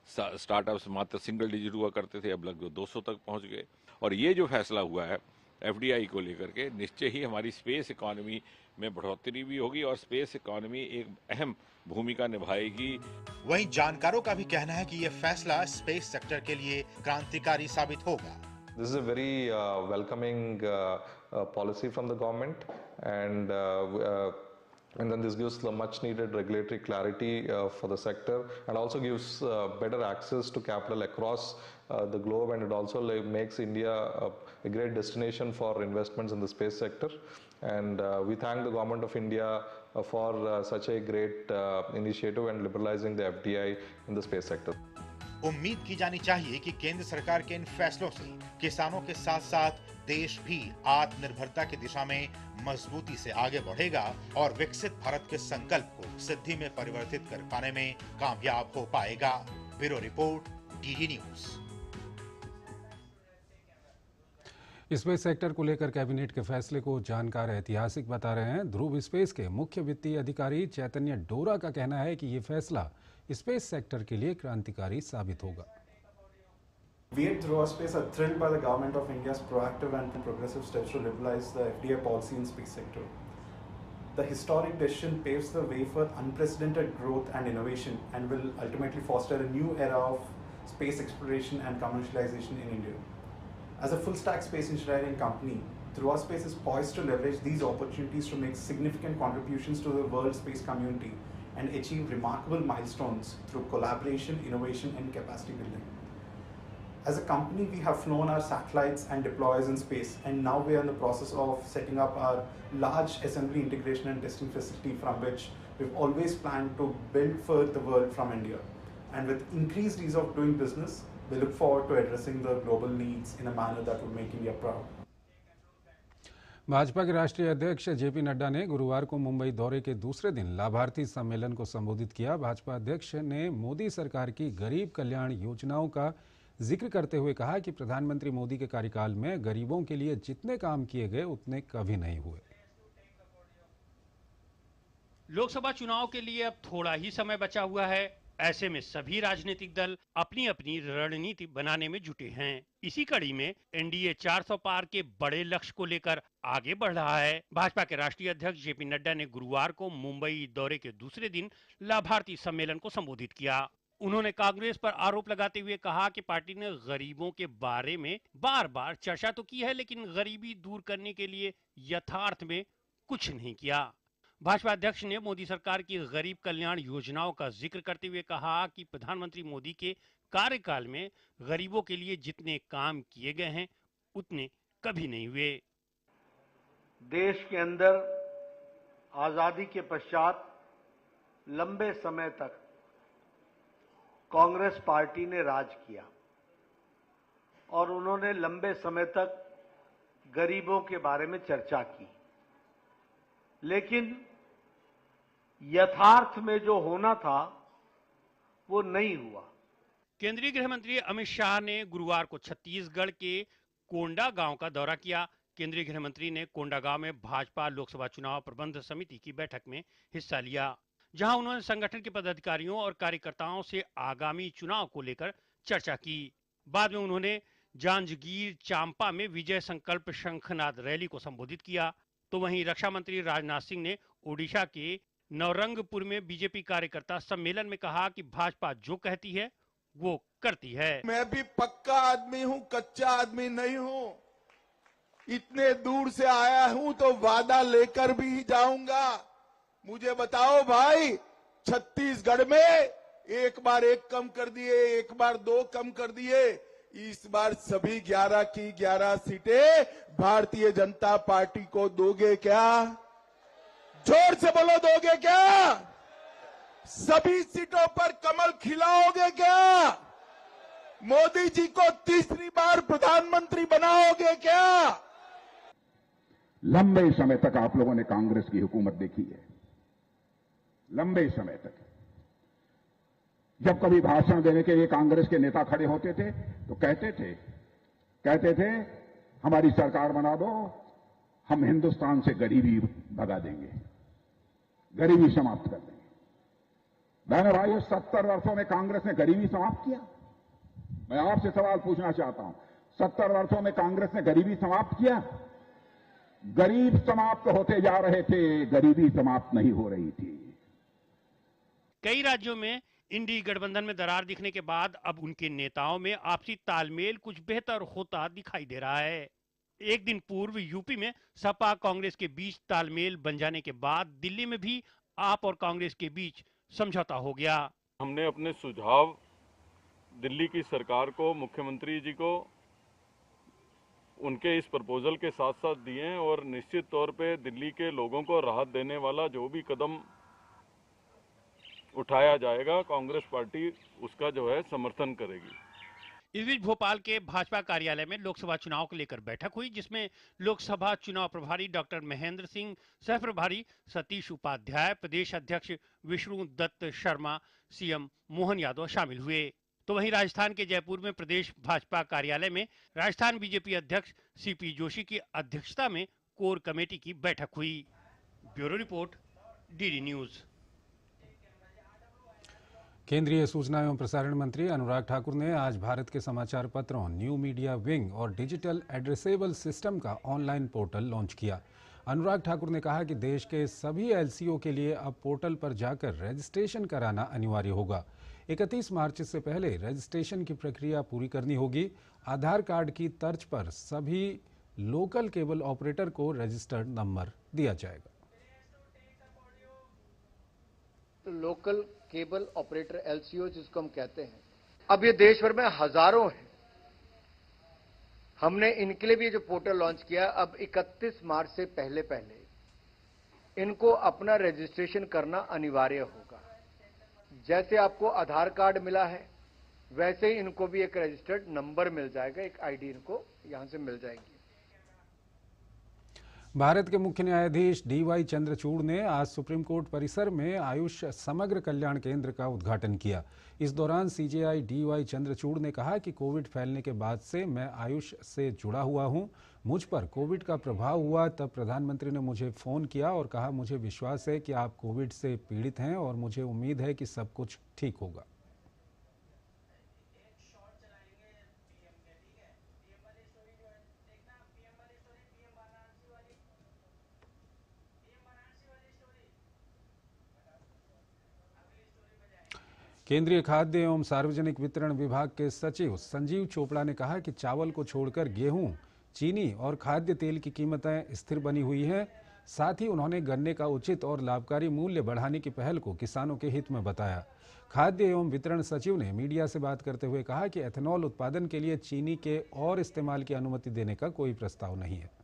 Speaker 19: स्टार्टअप्स मात्र सिंगल डिजिट हुआ करते थे, अब लगभग 200 तक पहुंच गए। और ये जो फैसला हुआ है एफडीआई को लेकर के, निश्चय ही हमारी स्पेस इकोनॉमी में बढ़ोतरी भी होगी और स्पेस इकोनॉमी एक अहम भूमिका निभाएगी।
Speaker 16: वहीं जानकारों का भी कहना है कि यह फैसला स्पेस सेक्टर के लिए क्रांतिकारी साबित होगा।
Speaker 20: This is a very welcoming policy from the government, and then this gives the much needed regulatory clarity for the sector, and also gives better access to capital across the globe, and it also makes India a great destination for investments in the space sector. And we thank the government of India for such a great initiative and liberalizing the FDI in the space sector.
Speaker 16: उम्मीद की जानी चाहिए कि केंद्र सरकार के इन फैसलों से किसानों के साथ साथ देश भी आत्मनिर्भरता की दिशा में मजबूती से आगे बढ़ेगा और विकसित भारत के संकल्प को सिद्धि में परिवर्तित कर पाने में कामयाब हो पाएगा। Bureau report, DD news.
Speaker 1: Space sector को लेकर कैबिनेट के फैसले को जानकार ऐतिहासिक बता रहे हैं। ध्रुव स्पेस के मुख्य वित्तीय अधिकारी चैतन्य डोरा का कहना है कि ये फैसला स्पेस सेक्टर के लिए क्रांतिकारी साबित होगा।
Speaker 21: We at Dhruva Space are thrilled by the Government of India's proactive and progressive steps to liberalize the FDI policy in space sector. The historic decision paves the way for unprecedented growth and innovation and will ultimately foster a new era of space exploration and commercialization in India. As a full-stack space engineering company, Dhruva Space is poised to leverage these opportunities to make significant contributions to the world space community and achieve remarkable milestones through collaboration, innovation, and capacity building. As a company, we have flown our satellites and deploys in space, and now we are in the process of setting up our large assembly, integration, and testing facility from which we've always planned to build for the world from India. And with increased ease of doing business, we look forward to addressing the global needs in a manner that would make India proud.
Speaker 1: Bhajpa के राष्ट्रीय अध्यक्ष जेपी नड्डा ने गुरुवार को मुंबई दौरे के दूसरे दिन लाभार्थी सम्मेलन को संबोधित किया। भाजपा अध्यक्ष ने मोदी सरकार की गरीब कल्याण योजनाओं का जिक्र करते हुए कहा कि प्रधानमंत्री मोदी के कार्यकाल में गरीबों के लिए जितने काम किए गए उतने कभी नहीं हुए।
Speaker 22: लोकसभा चुनाव के लिए अब थोड़ा ही समय बचा हुआ है। ऐसे में सभी राजनीतिक दल अपनी अपनी रणनीति बनाने में जुटे हैं। इसी कड़ी में एनडीए 400 पार के बड़े लक्ष्य को लेकर आगे बढ़ रहा है। भाजपा के राष्ट्रीय अध्यक्ष जेपी नड्डा ने गुरुवार को मुंबई दौरे के दूसरे दिन लाभार्थी सम्मेलन को संबोधित किया। उन्होंने कांग्रेस पर आरोप लगाते हुए कहा कि पार्टी ने गरीबों के बारे में बार बार चर्चा तो की है, लेकिन गरीबी दूर करने के लिए यथार्थ में कुछ नहीं किया। भाजपा अध्यक्ष ने मोदी सरकार की गरीब कल्याण योजनाओं का जिक्र करते हुए कहा कि प्रधानमंत्री मोदी के कार्यकाल में गरीबों के लिए जितने काम किए गए हैं उतने कभी नहीं हुए।
Speaker 23: देश के अंदर आजादी के पश्चात लंबे समय तक कांग्रेस पार्टी ने राज किया और उन्होंने लंबे समय तक गरीबों के बारे में चर्चा की, लेकिन यथार्थ में जो होना था वो नहीं हुआ।
Speaker 22: केंद्रीय गृह मंत्री अमित शाह ने गुरुवार को छत्तीसगढ़ के कोंडागांव का दौरा किया। केंद्रीय गृह मंत्री ने कोंडागांव में भाजपा लोकसभा चुनाव प्रबंध समिति की बैठक में हिस्सा लिया, जहां उन्होंने संगठन के पदाधिकारियों और कार्यकर्ताओं से आगामी चुनाव को लेकर चर्चा की। बाद में उन्होंने जांजगीर चांपा में विजय संकल्प शंखनाद रैली को संबोधित किया। तो वहीं रक्षा मंत्री राजनाथ सिंह ने ओडिशा के नवरंगपुर में बीजेपी कार्यकर्ता सम्मेलन में कहा कि भाजपा जो कहती है वो करती है।
Speaker 2: मैं भी पक्का आदमी हूं, कच्चा आदमी नहीं हूं। इतने दूर से आया हूं तो वादा लेकर भी जाऊंगा। मुझे बताओ भाई, छत्तीसगढ़ में एक बार 1 कम कर दिए, एक बार 2 कम कर दिए, इस बार सभी 11 की 11 सीटें भारतीय जनता पार्टी को दोगे क्या? जोर से बोलो, दोगे क्या? सभी सीटों पर कमल खिलाओगे क्या? मोदी जी को तीसरी बार प्रधानमंत्री बनाओगे क्या?
Speaker 3: लंबे समय तक आप लोगों ने कांग्रेस की हुकूमत देखी है। लंबे समय तक जब कभी भाषण देने के लिए कांग्रेस के नेता खड़े होते थे तो कहते थे हमारी सरकार बना दो, हम हिंदुस्तान से गरीबी भगा देंगे, गरीबी समाप्त कर देंगे। बहनों भाइयों, 70 वर्षों में कांग्रेस ने गरीबी समाप्त किया? मैं आपसे सवाल पूछना चाहता हूं, 70 वर्षों में कांग्रेस ने गरीबी समाप्त किया? गरीब समाप्त होते जा रहे थे, गरीबी समाप्त नहीं हो रही थी।
Speaker 22: कई राज्यों में इंडी गठबंधन में दरार दिखने के बाद अब उनके नेताओं में आपसी तालमेल कुछ बेहतर होता दिखाई दे रहा है। एक दिन पूर्व यूपी में सपा कांग्रेस के बीच तालमेल बन जाने के बाद दिल्ली में भी आप और कांग्रेस के बीच समझौता हो गया।
Speaker 5: हमने अपने सुझाव दिल्ली की सरकार को, मुख्यमंत्री जी को उनके इस प्रपोजल के साथ साथ दिए हैं और निश्चित तौर पे दिल्ली के लोगों को राहत देने वाला जो भी कदम उठाया जाएगा, कांग्रेस पार्टी उसका जो है समर्थन करेगी।
Speaker 22: इस बीच भोपाल के भाजपा कार्यालय में लोकसभा चुनाव को लेकर बैठक हुई, जिसमें लोकसभा चुनाव प्रभारी डॉक्टर महेंद्र सिंह, सह प्रभारी सतीश उपाध्याय, प्रदेश अध्यक्ष विष्णु दत्त शर्मा, सीएम मोहन यादव शामिल हुए। तो वहीं राजस्थान के जयपुर में प्रदेश भाजपा कार्यालय में राजस्थान बीजेपी अध्यक्ष सीपी जोशी की अध्यक्षता में कोर कमेटी की बैठक हुई। Bureau report, DD news.
Speaker 1: केंद्रीय सूचना एवं प्रसारण मंत्री अनुराग ठाकुर ने आज भारत के समाचार पत्रों, न्यू मीडिया विंग और डिजिटल एड्रेसेबल सिस्टम का ऑनलाइन पोर्टल लॉन्च किया। अनुराग ठाकुर ने कहा कि देश के सभी एलसीओ के लिए अब पोर्टल पर जाकर रजिस्ट्रेशन कराना अनिवार्य होगा। 31 मार्च से पहले रजिस्ट्रेशन की प्रक्रिया पूरी करनी होगी। आधार कार्ड की तर्ज पर सभी लोकल केबल ऑपरेटर को रजिस्टर्ड नंबर दिया जाएगा।
Speaker 12: लोकल केबल ऑपरेटर एलसीओ जिसको हम कहते हैं, अब ये देश भर में हजारों हैं। हमने इनके लिए भी जो पोर्टल लॉन्च किया, अब 31 मार्च से पहले इनको अपना रजिस्ट्रेशन करना अनिवार्य होगा। जैसे आपको आधार कार्ड मिला है, वैसे ही इनको भी एक रजिस्टर्ड नंबर मिल जाएगा, एक आईडी इनको यहां से मिल जाएगी।
Speaker 1: भारत के मुख्य न्यायाधीश डीवाई चंद्रचूड़ ने आज सुप्रीम कोर्ट परिसर में आयुष समग्र कल्याण केंद्र का उद्घाटन किया। इस दौरान सीजेआई डीवाई चंद्रचूड़ ने कहा कि कोविड फैलने के बाद से मैं आयुष से जुड़ा हुआ हूं। मुझ पर कोविड का प्रभाव हुआ तब प्रधानमंत्री ने मुझे फ़ोन किया और कहा, मुझे विश्वास है कि आप कोविड से पीड़ित हैं और मुझे उम्मीद है कि सब कुछ ठीक होगा। केंद्रीय खाद्य एवं सार्वजनिक वितरण विभाग के सचिव संजीव चोपड़ा ने कहा कि चावल को छोड़कर गेहूं, चीनी और खाद्य तेल की कीमतें स्थिर बनी हुई हैं। साथ ही उन्होंने गन्ने का उचित और लाभकारी मूल्य बढ़ाने की पहल को किसानों के हित में बताया। खाद्य एवं वितरण सचिव ने मीडिया से बात करते हुए कहा कि एथेनॉल उत्पादन के लिए चीनी के और इस्तेमाल की अनुमति देने का कोई प्रस्ताव नहीं है।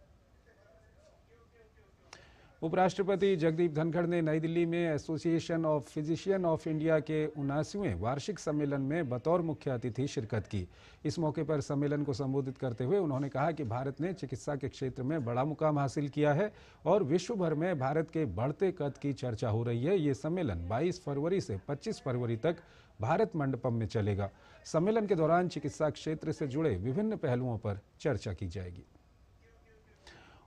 Speaker 1: उपराष्ट्रपति जगदीप धनखड़ ने नई दिल्ली में association of physician of India के 79वें वार्षिक सम्मेलन में बतौर मुख्य अतिथि शिरकत की। इस मौके पर सम्मेलन को संबोधित करते हुए उन्होंने कहा कि भारत ने चिकित्सा के क्षेत्र में बड़ा मुकाम हासिल किया है और विश्व भर में भारत के बढ़ते कद की चर्चा हो रही है। ये सम्मेलन 22 फरवरी से 25 फरवरी तक भारत मंडपम में चलेगा। सम्मेलन के दौरान चिकित्सा क्षेत्र से जुड़े विभिन्न पहलुओं पर चर्चा की जाएगी।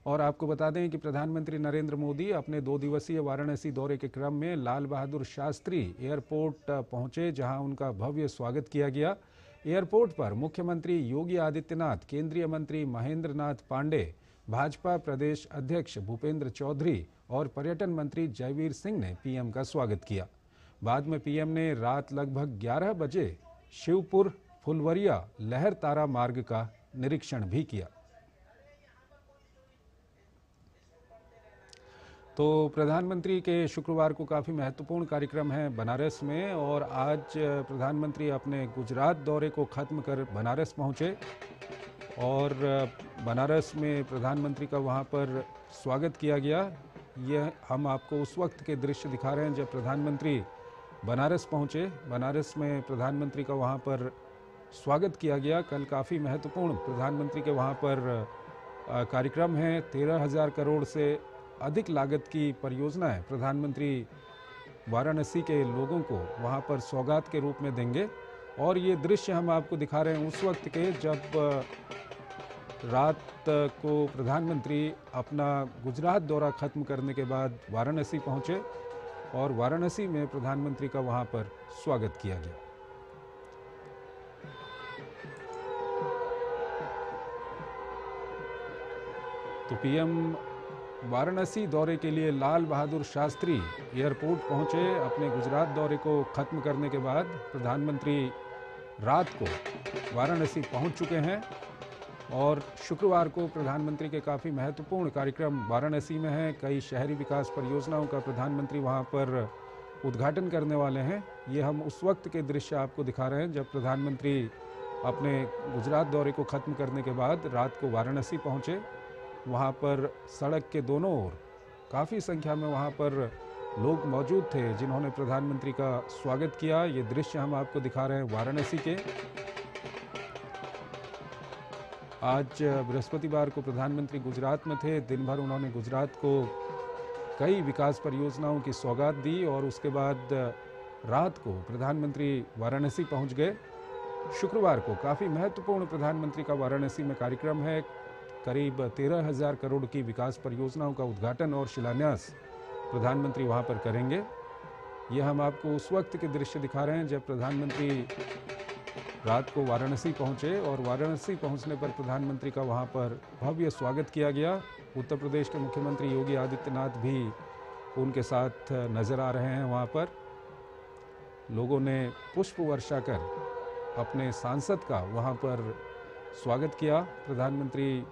Speaker 1: और आपको बता दें कि प्रधानमंत्री नरेंद्र मोदी अपने 2 दिवसीय वाराणसी दौरे के क्रम में लाल बहादुर शास्त्री एयरपोर्ट पहुंचे, जहां उनका भव्य स्वागत किया गया। एयरपोर्ट पर मुख्यमंत्री योगी आदित्यनाथ, केंद्रीय मंत्री महेंद्र नाथ पांडे, भाजपा प्रदेश अध्यक्ष भूपेंद्र चौधरी और पर्यटन मंत्री जयवीर सिंह ने पीएम का स्वागत किया। बाद में पीएम ने रात लगभग 11 बजे शिवपुर फुलवरिया लहर तारा मार्ग का निरीक्षण भी किया। तो प्रधानमंत्री के शुक्रवार को काफ़ी महत्वपूर्ण कार्यक्रम है बनारस में, और आज प्रधानमंत्री अपने गुजरात दौरे को ख़त्म कर बनारस पहुंचे और बनारस में प्रधानमंत्री का वहां पर स्वागत किया गया। यह हम आपको उस वक्त के दृश्य दिखा रहे हैं जब प्रधानमंत्री बनारस पहुंचे। बनारस में प्रधानमंत्री का वहां पर स्वागत किया गया। कल काफ़ी महत्वपूर्ण प्रधानमंत्री के वहां पर कार्यक्रम है। 13,000 करोड़ से अधिक लागत की परियोजनाएं प्रधानमंत्री वाराणसी के लोगों को वहां पर सौगात के रूप में देंगे। और ये दृश्य हम आपको दिखा रहे हैं उस वक्त के जब रात को प्रधानमंत्री अपना गुजरात दौरा ख़त्म करने के बाद वाराणसी पहुंचे और वाराणसी में प्रधानमंत्री का वहां पर स्वागत किया गया। तो पीएम वाराणसी दौरे के लिए लाल बहादुर शास्त्री एयरपोर्ट पहुंचे। अपने गुजरात दौरे को ख़त्म करने के बाद प्रधानमंत्री रात को वाराणसी पहुंच चुके हैं और शुक्रवार को प्रधानमंत्री के काफ़ी महत्वपूर्ण कार्यक्रम वाराणसी में हैं। कई शहरी विकास परियोजनाओं का प्रधानमंत्री वहां पर उद्घाटन करने वाले हैं। ये हम उस वक्त के दृश्य आपको दिखा रहे हैं जब प्रधानमंत्री अपने गुजरात दौरे को ख़त्म करने के बाद रात को वाराणसी पहुंचे। वहाँ पर सड़क के दोनों ओर काफ़ी संख्या में वहाँ पर लोग मौजूद थे जिन्होंने प्रधानमंत्री का स्वागत किया। ये दृश्य हम आपको दिखा रहे हैं वाराणसी के। आज बृहस्पतिवार को प्रधानमंत्री गुजरात में थे। दिन भर उन्होंने गुजरात को कई विकास परियोजनाओं की सौगात दी और उसके बाद रात को प्रधानमंत्री वाराणसी पहुँच गए। शुक्रवार को काफ़ी महत्वपूर्ण प्रधानमंत्री का वाराणसी में कार्यक्रम है। करीब 13,000 करोड़ की विकास परियोजनाओं का उद्घाटन और शिलान्यास प्रधानमंत्री वहां पर करेंगे। यह हम आपको उस वक्त के दृश्य दिखा रहे हैं जब प्रधानमंत्री रात को वाराणसी पहुंचे और वाराणसी पहुंचने पर प्रधानमंत्री का वहां पर भव्य स्वागत किया गया। उत्तर प्रदेश के मुख्यमंत्री योगी आदित्यनाथ भी उनके साथ नजर आ रहे हैं। वहां पर लोगों ने पुष्प वर्षा कर अपने सांसद का वहां पर स्वागत किया। प्रधानमंत्री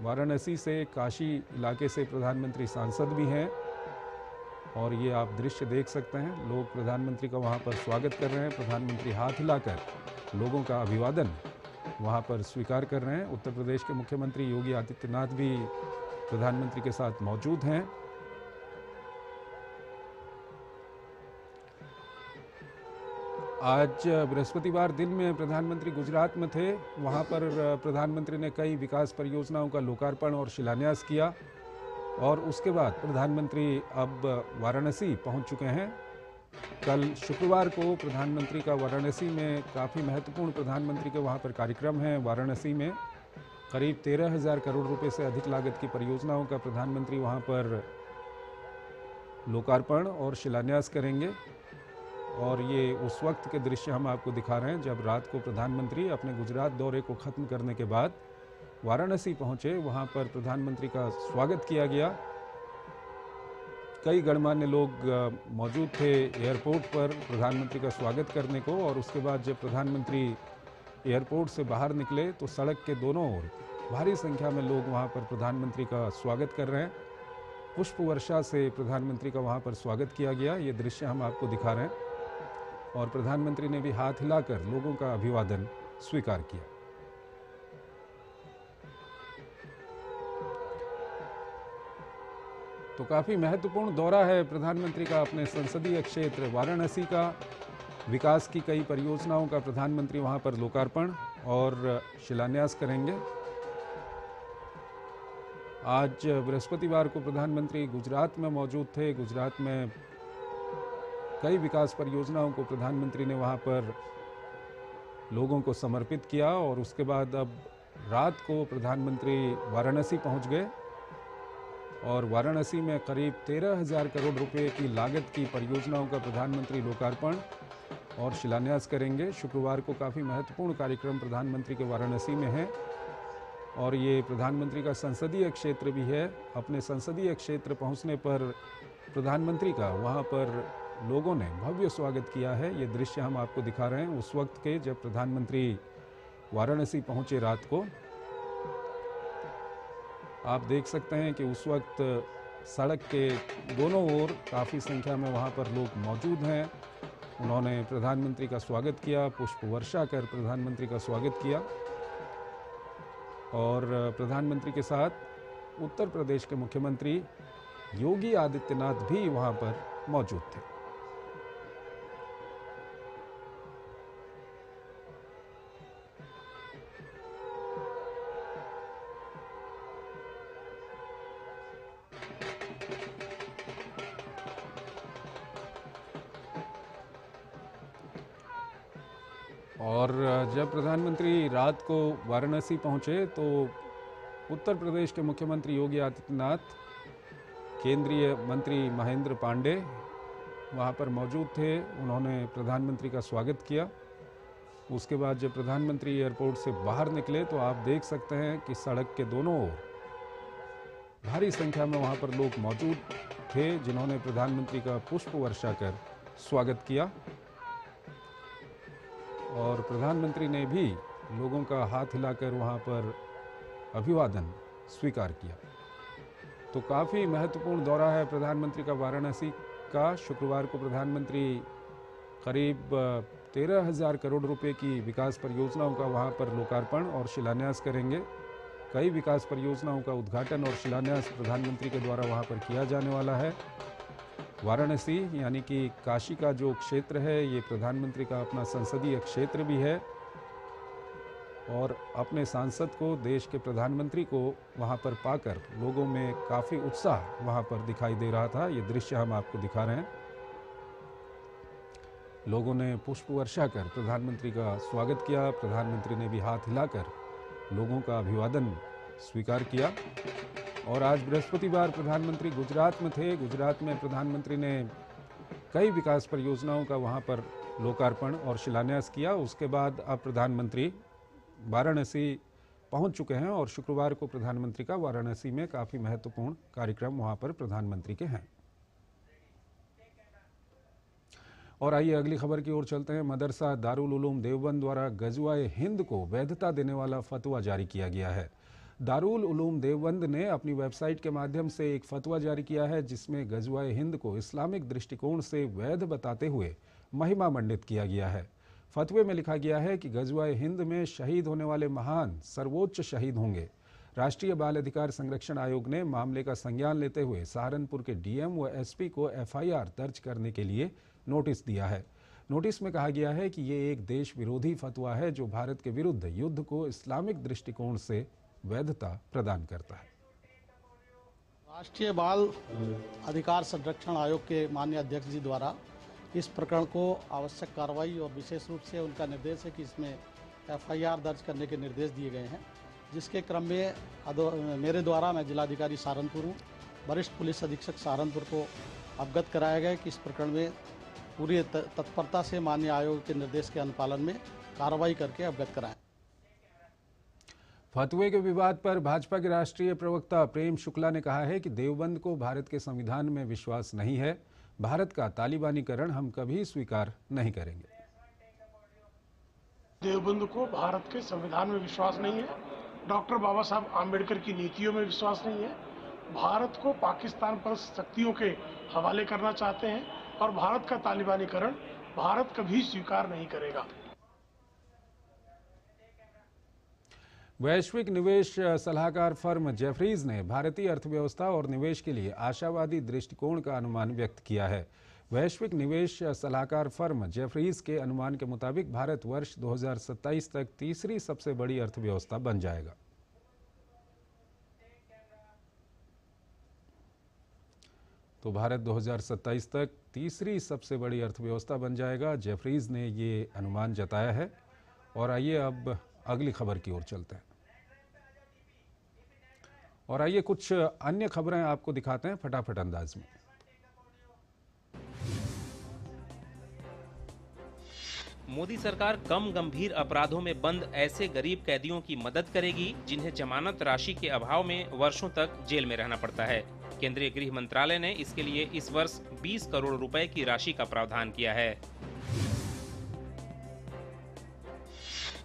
Speaker 1: वाराणसी से काशी इलाके से प्रधानमंत्री सांसद भी हैं और ये आप दृश्य देख सकते हैं। लोग प्रधानमंत्री का वहाँ पर स्वागत कर रहे हैं। प्रधानमंत्री हाथ हिलाकर लोगों का अभिवादन वहाँ पर स्वीकार कर रहे हैं। उत्तर प्रदेश के मुख्यमंत्री योगी आदित्यनाथ भी प्रधानमंत्री के साथ मौजूद हैं। आज बृहस्पतिवार दिन में प्रधानमंत्री गुजरात में थे। वहां पर प्रधानमंत्री ने कई विकास परियोजनाओं का लोकार्पण और शिलान्यास किया और उसके बाद प्रधानमंत्री अब वाराणसी पहुंच चुके हैं। कल शुक्रवार को प्रधानमंत्री का वाराणसी में काफ़ी महत्वपूर्ण प्रधानमंत्री के वहां पर कार्यक्रम है। वाराणसी में करीब 13,000 करोड़ रुपए से अधिक लागत की परियोजनाओं का प्रधानमंत्री वहां पर लोकार्पण और शिलान्यास करेंगे और ये उस वक्त के दृश्य हम आपको दिखा रहे हैं जब रात को प्रधानमंत्री अपने गुजरात दौरे को ख़त्म करने के बाद वाराणसी पहुंचे। वहां पर प्रधानमंत्री का स्वागत किया गया। कई गणमान्य लोग मौजूद थे एयरपोर्ट पर प्रधानमंत्री का स्वागत करने को और उसके बाद जब प्रधानमंत्री एयरपोर्ट से बाहर निकले तो सड़क के दोनों ओर भारी संख्या में लोग वहां पर प्रधानमंत्री का स्वागत कर रहे हैं। पुष्प वर्षा से प्रधानमंत्री का वहां पर स्वागत किया गया। ये दृश्य हम आपको दिखा रहे हैं और प्रधानमंत्री ने भी हाथ हिलाकर लोगों का अभिवादन स्वीकार किया। तो काफी महत्वपूर्ण दौरा है प्रधानमंत्री का अपने संसदीय क्षेत्र वाराणसी का। विकास की कई परियोजनाओं का प्रधानमंत्री वहां पर लोकार्पण और शिलान्यास करेंगे। आज बृहस्पतिवार को प्रधानमंत्री गुजरात में मौजूद थे। गुजरात में कई विकास परियोजनाओं को प्रधानमंत्री ने वहां पर लोगों को समर्पित किया और उसके बाद अब रात को प्रधानमंत्री वाराणसी पहुंच गए और वाराणसी में करीब 13,000 करोड़ रुपए की लागत की परियोजनाओं का प्रधानमंत्री लोकार्पण और शिलान्यास करेंगे। शुक्रवार को काफ़ी महत्वपूर्ण कार्यक्रम प्रधानमंत्री के वाराणसी में है और ये प्रधानमंत्री का संसदीय क्षेत्र भी है। अपने संसदीय क्षेत्र पहुंचने पर प्रधानमंत्री का वहां पर लोगों ने भव्य स्वागत किया है। ये दृश्य हम आपको दिखा रहे हैं उस वक्त के जब प्रधानमंत्री वाराणसी पहुंचे रात को। आप देख सकते हैं कि उस वक्त सड़क के दोनों ओर काफ़ी संख्या में वहां पर लोग मौजूद हैं। उन्होंने प्रधानमंत्री का स्वागत किया, पुष्प वर्षा कर प्रधानमंत्री का स्वागत किया और प्रधानमंत्री के साथ उत्तर प्रदेश के मुख्यमंत्री योगी आदित्यनाथ भी वहां पर मौजूद थे। और जब प्रधानमंत्री रात को वाराणसी पहुंचे तो उत्तर प्रदेश के मुख्यमंत्री योगी आदित्यनाथ, केंद्रीय मंत्री महेंद्र पांडे वहां पर मौजूद थे। उन्होंने प्रधानमंत्री का स्वागत किया। उसके बाद जब प्रधानमंत्री एयरपोर्ट से बाहर निकले तो आप देख सकते हैं कि सड़क के दोनों ओर भारी संख्या में वहां पर लोग मौजूद थे जिन्होंने प्रधानमंत्री का पुष्प वर्षा कर स्वागत किया और प्रधानमंत्री ने भी लोगों का हाथ हिलाकर वहां पर अभिवादन स्वीकार किया। तो काफ़ी महत्वपूर्ण दौरा है प्रधानमंत्री का वाराणसी का। शुक्रवार को प्रधानमंत्री करीब 13,000 करोड़ रुपए की विकास परियोजनाओं का वहां पर लोकार्पण और शिलान्यास करेंगे। कई विकास परियोजनाओं का उद्घाटन और शिलान्यास प्रधानमंत्री के द्वारा वहां पर किया जाने वाला है। वाराणसी यानी कि काशी का जो क्षेत्र है ये प्रधानमंत्री का अपना संसदीय क्षेत्र भी है और अपने सांसद को, देश के प्रधानमंत्री को वहां पर पाकर लोगों में काफ़ी उत्साह वहां पर दिखाई दे रहा था। ये दृश्य हम आपको दिखा रहे हैं। लोगों ने पुष्प वर्षा कर प्रधानमंत्री का स्वागत किया। प्रधानमंत्री ने भी हाथ हिलाकर लोगों का अभिवादन स्वीकार किया। और आज बृहस्पतिवार प्रधानमंत्री गुजरात में थे। गुजरात में प्रधानमंत्री ने कई विकास परियोजनाओं का वहां पर लोकार्पण और शिलान्यास किया। उसके बाद अब प्रधानमंत्री वाराणसी पहुंच चुके हैं और शुक्रवार को प्रधानमंत्री का वाराणसी में काफ़ी महत्वपूर्ण कार्यक्रम वहां पर प्रधानमंत्री के हैं। और आइए अगली खबर की ओर चलते हैं। मदरसा दारुल उलूम देवबंद द्वारा गज़वाए हिंद को वैधता देने वाला फतवा जारी किया गया है। दारुल उलूम देवबंद ने अपनी वेबसाइट के माध्यम से एक फतवा जारी किया है जिसमें गज़वाए हिंद को इस्लामिक दृष्टिकोण से वैध बताते हुए महिमा मंडित किया गया है। फतवे में लिखा गया है कि गज़वाए हिंद में शहीद होने वाले महान सर्वोच्च शहीद होंगे। राष्ट्रीय बाल अधिकार संरक्षण आयोग ने मामले का संज्ञान लेते हुए सहारनपुर के डीएम व एसपी को एफआईआर दर्ज करने के लिए नोटिस दिया है। नोटिस में कहा गया है कि ये एक देश विरोधी फतवा है जो भारत के विरुद्ध युद्ध को इस्लामिक दृष्टिकोण से वैधता प्रदान करता है।
Speaker 6: राष्ट्रीय बाल अधिकार संरक्षण आयोग के माननीय अध्यक्ष जी द्वारा इस प्रकरण को आवश्यक कार्रवाई और विशेष रूप से उनका निर्देश है कि इसमें एफआईआर दर्ज करने के निर्देश दिए गए हैं, जिसके क्रम में मेरे द्वारा मैं जिलाधिकारी सहारनपुर हूँ, वरिष्ठ पुलिस अधीक्षक सहारनपुर को अवगत कराया गया कि इस प्रकरण में पूरी तत्परता से माननीय आयोग के निर्देश के अनुपालन में कार्रवाई करके अवगत कराएं।
Speaker 1: फतवे के विवाद पर भाजपा के राष्ट्रीय प्रवक्ता प्रेम शुक्ला ने कहा है कि देवबंद को भारत के संविधान में विश्वास नहीं है। भारत का तालिबानीकरण हम कभी स्वीकार नहीं करेंगे।
Speaker 7: देवबंद को भारत के संविधान में विश्वास नहीं है, डॉक्टर बाबा साहब आम्बेडकर की नीतियों में विश्वास नहीं है, भारत को पाकिस्तान पर शक्तियों के हवाले करना चाहते हैं और भारत का तालिबानीकरण भारत कभी स्वीकार नहीं करेगा।
Speaker 1: वैश्विक निवेश सलाहकार फर्म जेफरीज ने भारतीय अर्थव्यवस्था और निवेश के लिए आशावादी दृष्टिकोण का अनुमान व्यक्त किया है। वैश्विक निवेश सलाहकार फर्म जेफरीज के अनुमान के मुताबिक भारत वर्ष 2027 तक तीसरी सबसे बड़ी अर्थव्यवस्था बन जाएगा। तो भारत 2027 तक तीसरी सबसे बड़ी अर्थव्यवस्था बन जाएगा। जेफरीज ने ये अनुमान जताया है। और आइए अब अगली खबर की ओर चलते हैं और आइए कुछ अन्य खबरें आपको दिखाते हैं फटाफट अंदाज में।
Speaker 4: मोदी सरकार कम गंभीर अपराधों में बंद ऐसे गरीब कैदियों की मदद करेगी जिन्हें जमानत राशि के अभाव में वर्षों तक जेल में रहना पड़ता है। केंद्रीय गृह मंत्रालय ने इसके लिए इस वर्ष 20 करोड़ रुपए की राशि का प्रावधान किया है।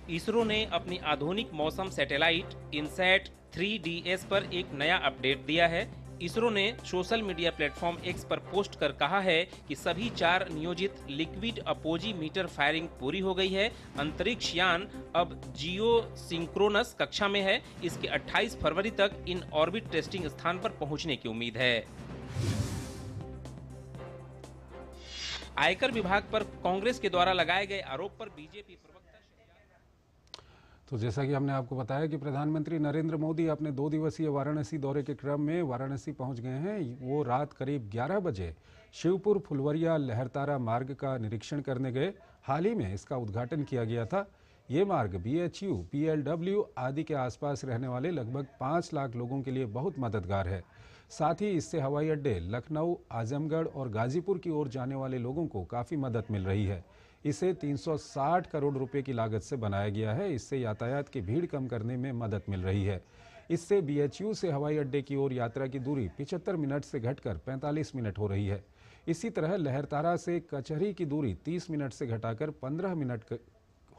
Speaker 4: इसरो ने अपनी आधुनिक मौसम सैटेलाइट इनसैट 3DS पर एक नया अपडेट दिया है। इसरो ने सोशल मीडिया प्लेटफॉर्म X पर पोस्ट कर कहा है कि सभी 4 नियोजित लिक्विड अपोजीमीटर फायरिंग पूरी हो गई है। अंतरिक्ष यान अब जियो सिंक्रोनस कक्षा में है। इसके 28 फरवरी तक इन ऑर्बिट टेस्टिंग स्थान पर पहुंचने की उम्मीद है। आयकर विभाग पर कांग्रेस के द्वारा लगाए गए आरोप पर बीजेपी प्रवक्ता
Speaker 1: तो जैसा कि हमने आपको बताया कि प्रधानमंत्री नरेंद्र मोदी अपने 2 दिवसीय वाराणसी दौरे के क्रम में वाराणसी पहुंच गए हैं। वो रात करीब 11 बजे शिवपुर फुलवरिया लहरतारा मार्ग का निरीक्षण करने गए। हाल ही में इसका उद्घाटन किया गया था। ये मार्ग BHU, PLW आदि के आसपास रहने वाले लगभग 5 लाख लोगों के लिए बहुत मददगार है। साथ ही इससे हवाई अड्डे लखनऊ, आजमगढ़ और गाजीपुर की ओर जाने वाले लोगों को काफ़ी मदद मिल रही है। इसे 360 करोड़ रुपए की लागत से बनाया गया है। इससे यातायात की भीड़ कम करने में मदद मिल रही है। इससे BHU से हवाई अड्डे की ओर यात्रा की दूरी 75 मिनट से घटकर 45 मिनट हो रही है। इसी तरह लहरतारा से कचहरी की दूरी 30 मिनट से घटाकर 15 मिनट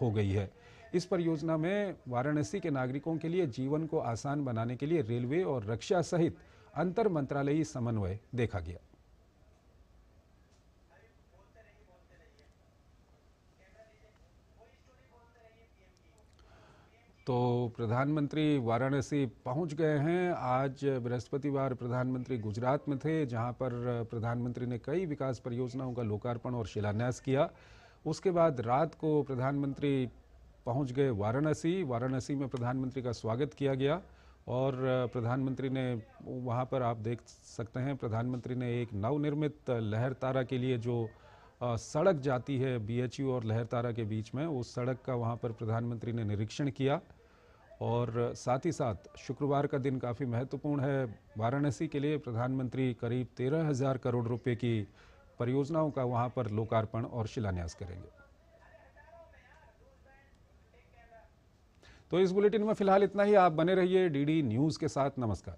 Speaker 1: हो गई है। इस परियोजना में वाराणसी के नागरिकों के लिए जीवन को आसान बनाने के लिए रेलवे और रक्षा सहित अंतर मंत्रालयी समन्वय देखा गया। तो प्रधानमंत्री वाराणसी पहुंच गए हैं। आज बृहस्पतिवार प्रधानमंत्री गुजरात में थे, जहां पर प्रधानमंत्री ने कई विकास परियोजनाओं का लोकार्पण और शिलान्यास किया। उसके बाद रात को प्रधानमंत्री पहुंच गए वाराणसी। वाराणसी में प्रधानमंत्री का स्वागत किया गया और प्रधानमंत्री ने वहां पर आप देख सकते हैं, प्रधानमंत्री ने एक नवनिर्मित लहरतारा के लिए जो सड़क जाती है BHU और लहरतारा के बीच में, उस सड़क का वहां पर प्रधानमंत्री ने निरीक्षण किया। और साथ ही साथ शुक्रवार का दिन काफ़ी महत्वपूर्ण है वाराणसी के लिए। प्रधानमंत्री करीब 13,000 करोड़ रुपए की परियोजनाओं का वहां पर लोकार्पण और शिलान्यास करेंगे। तो इस बुलेटिन में फिलहाल इतना ही। आप बने रहिए DD न्यूज़ के साथ। नमस्कार।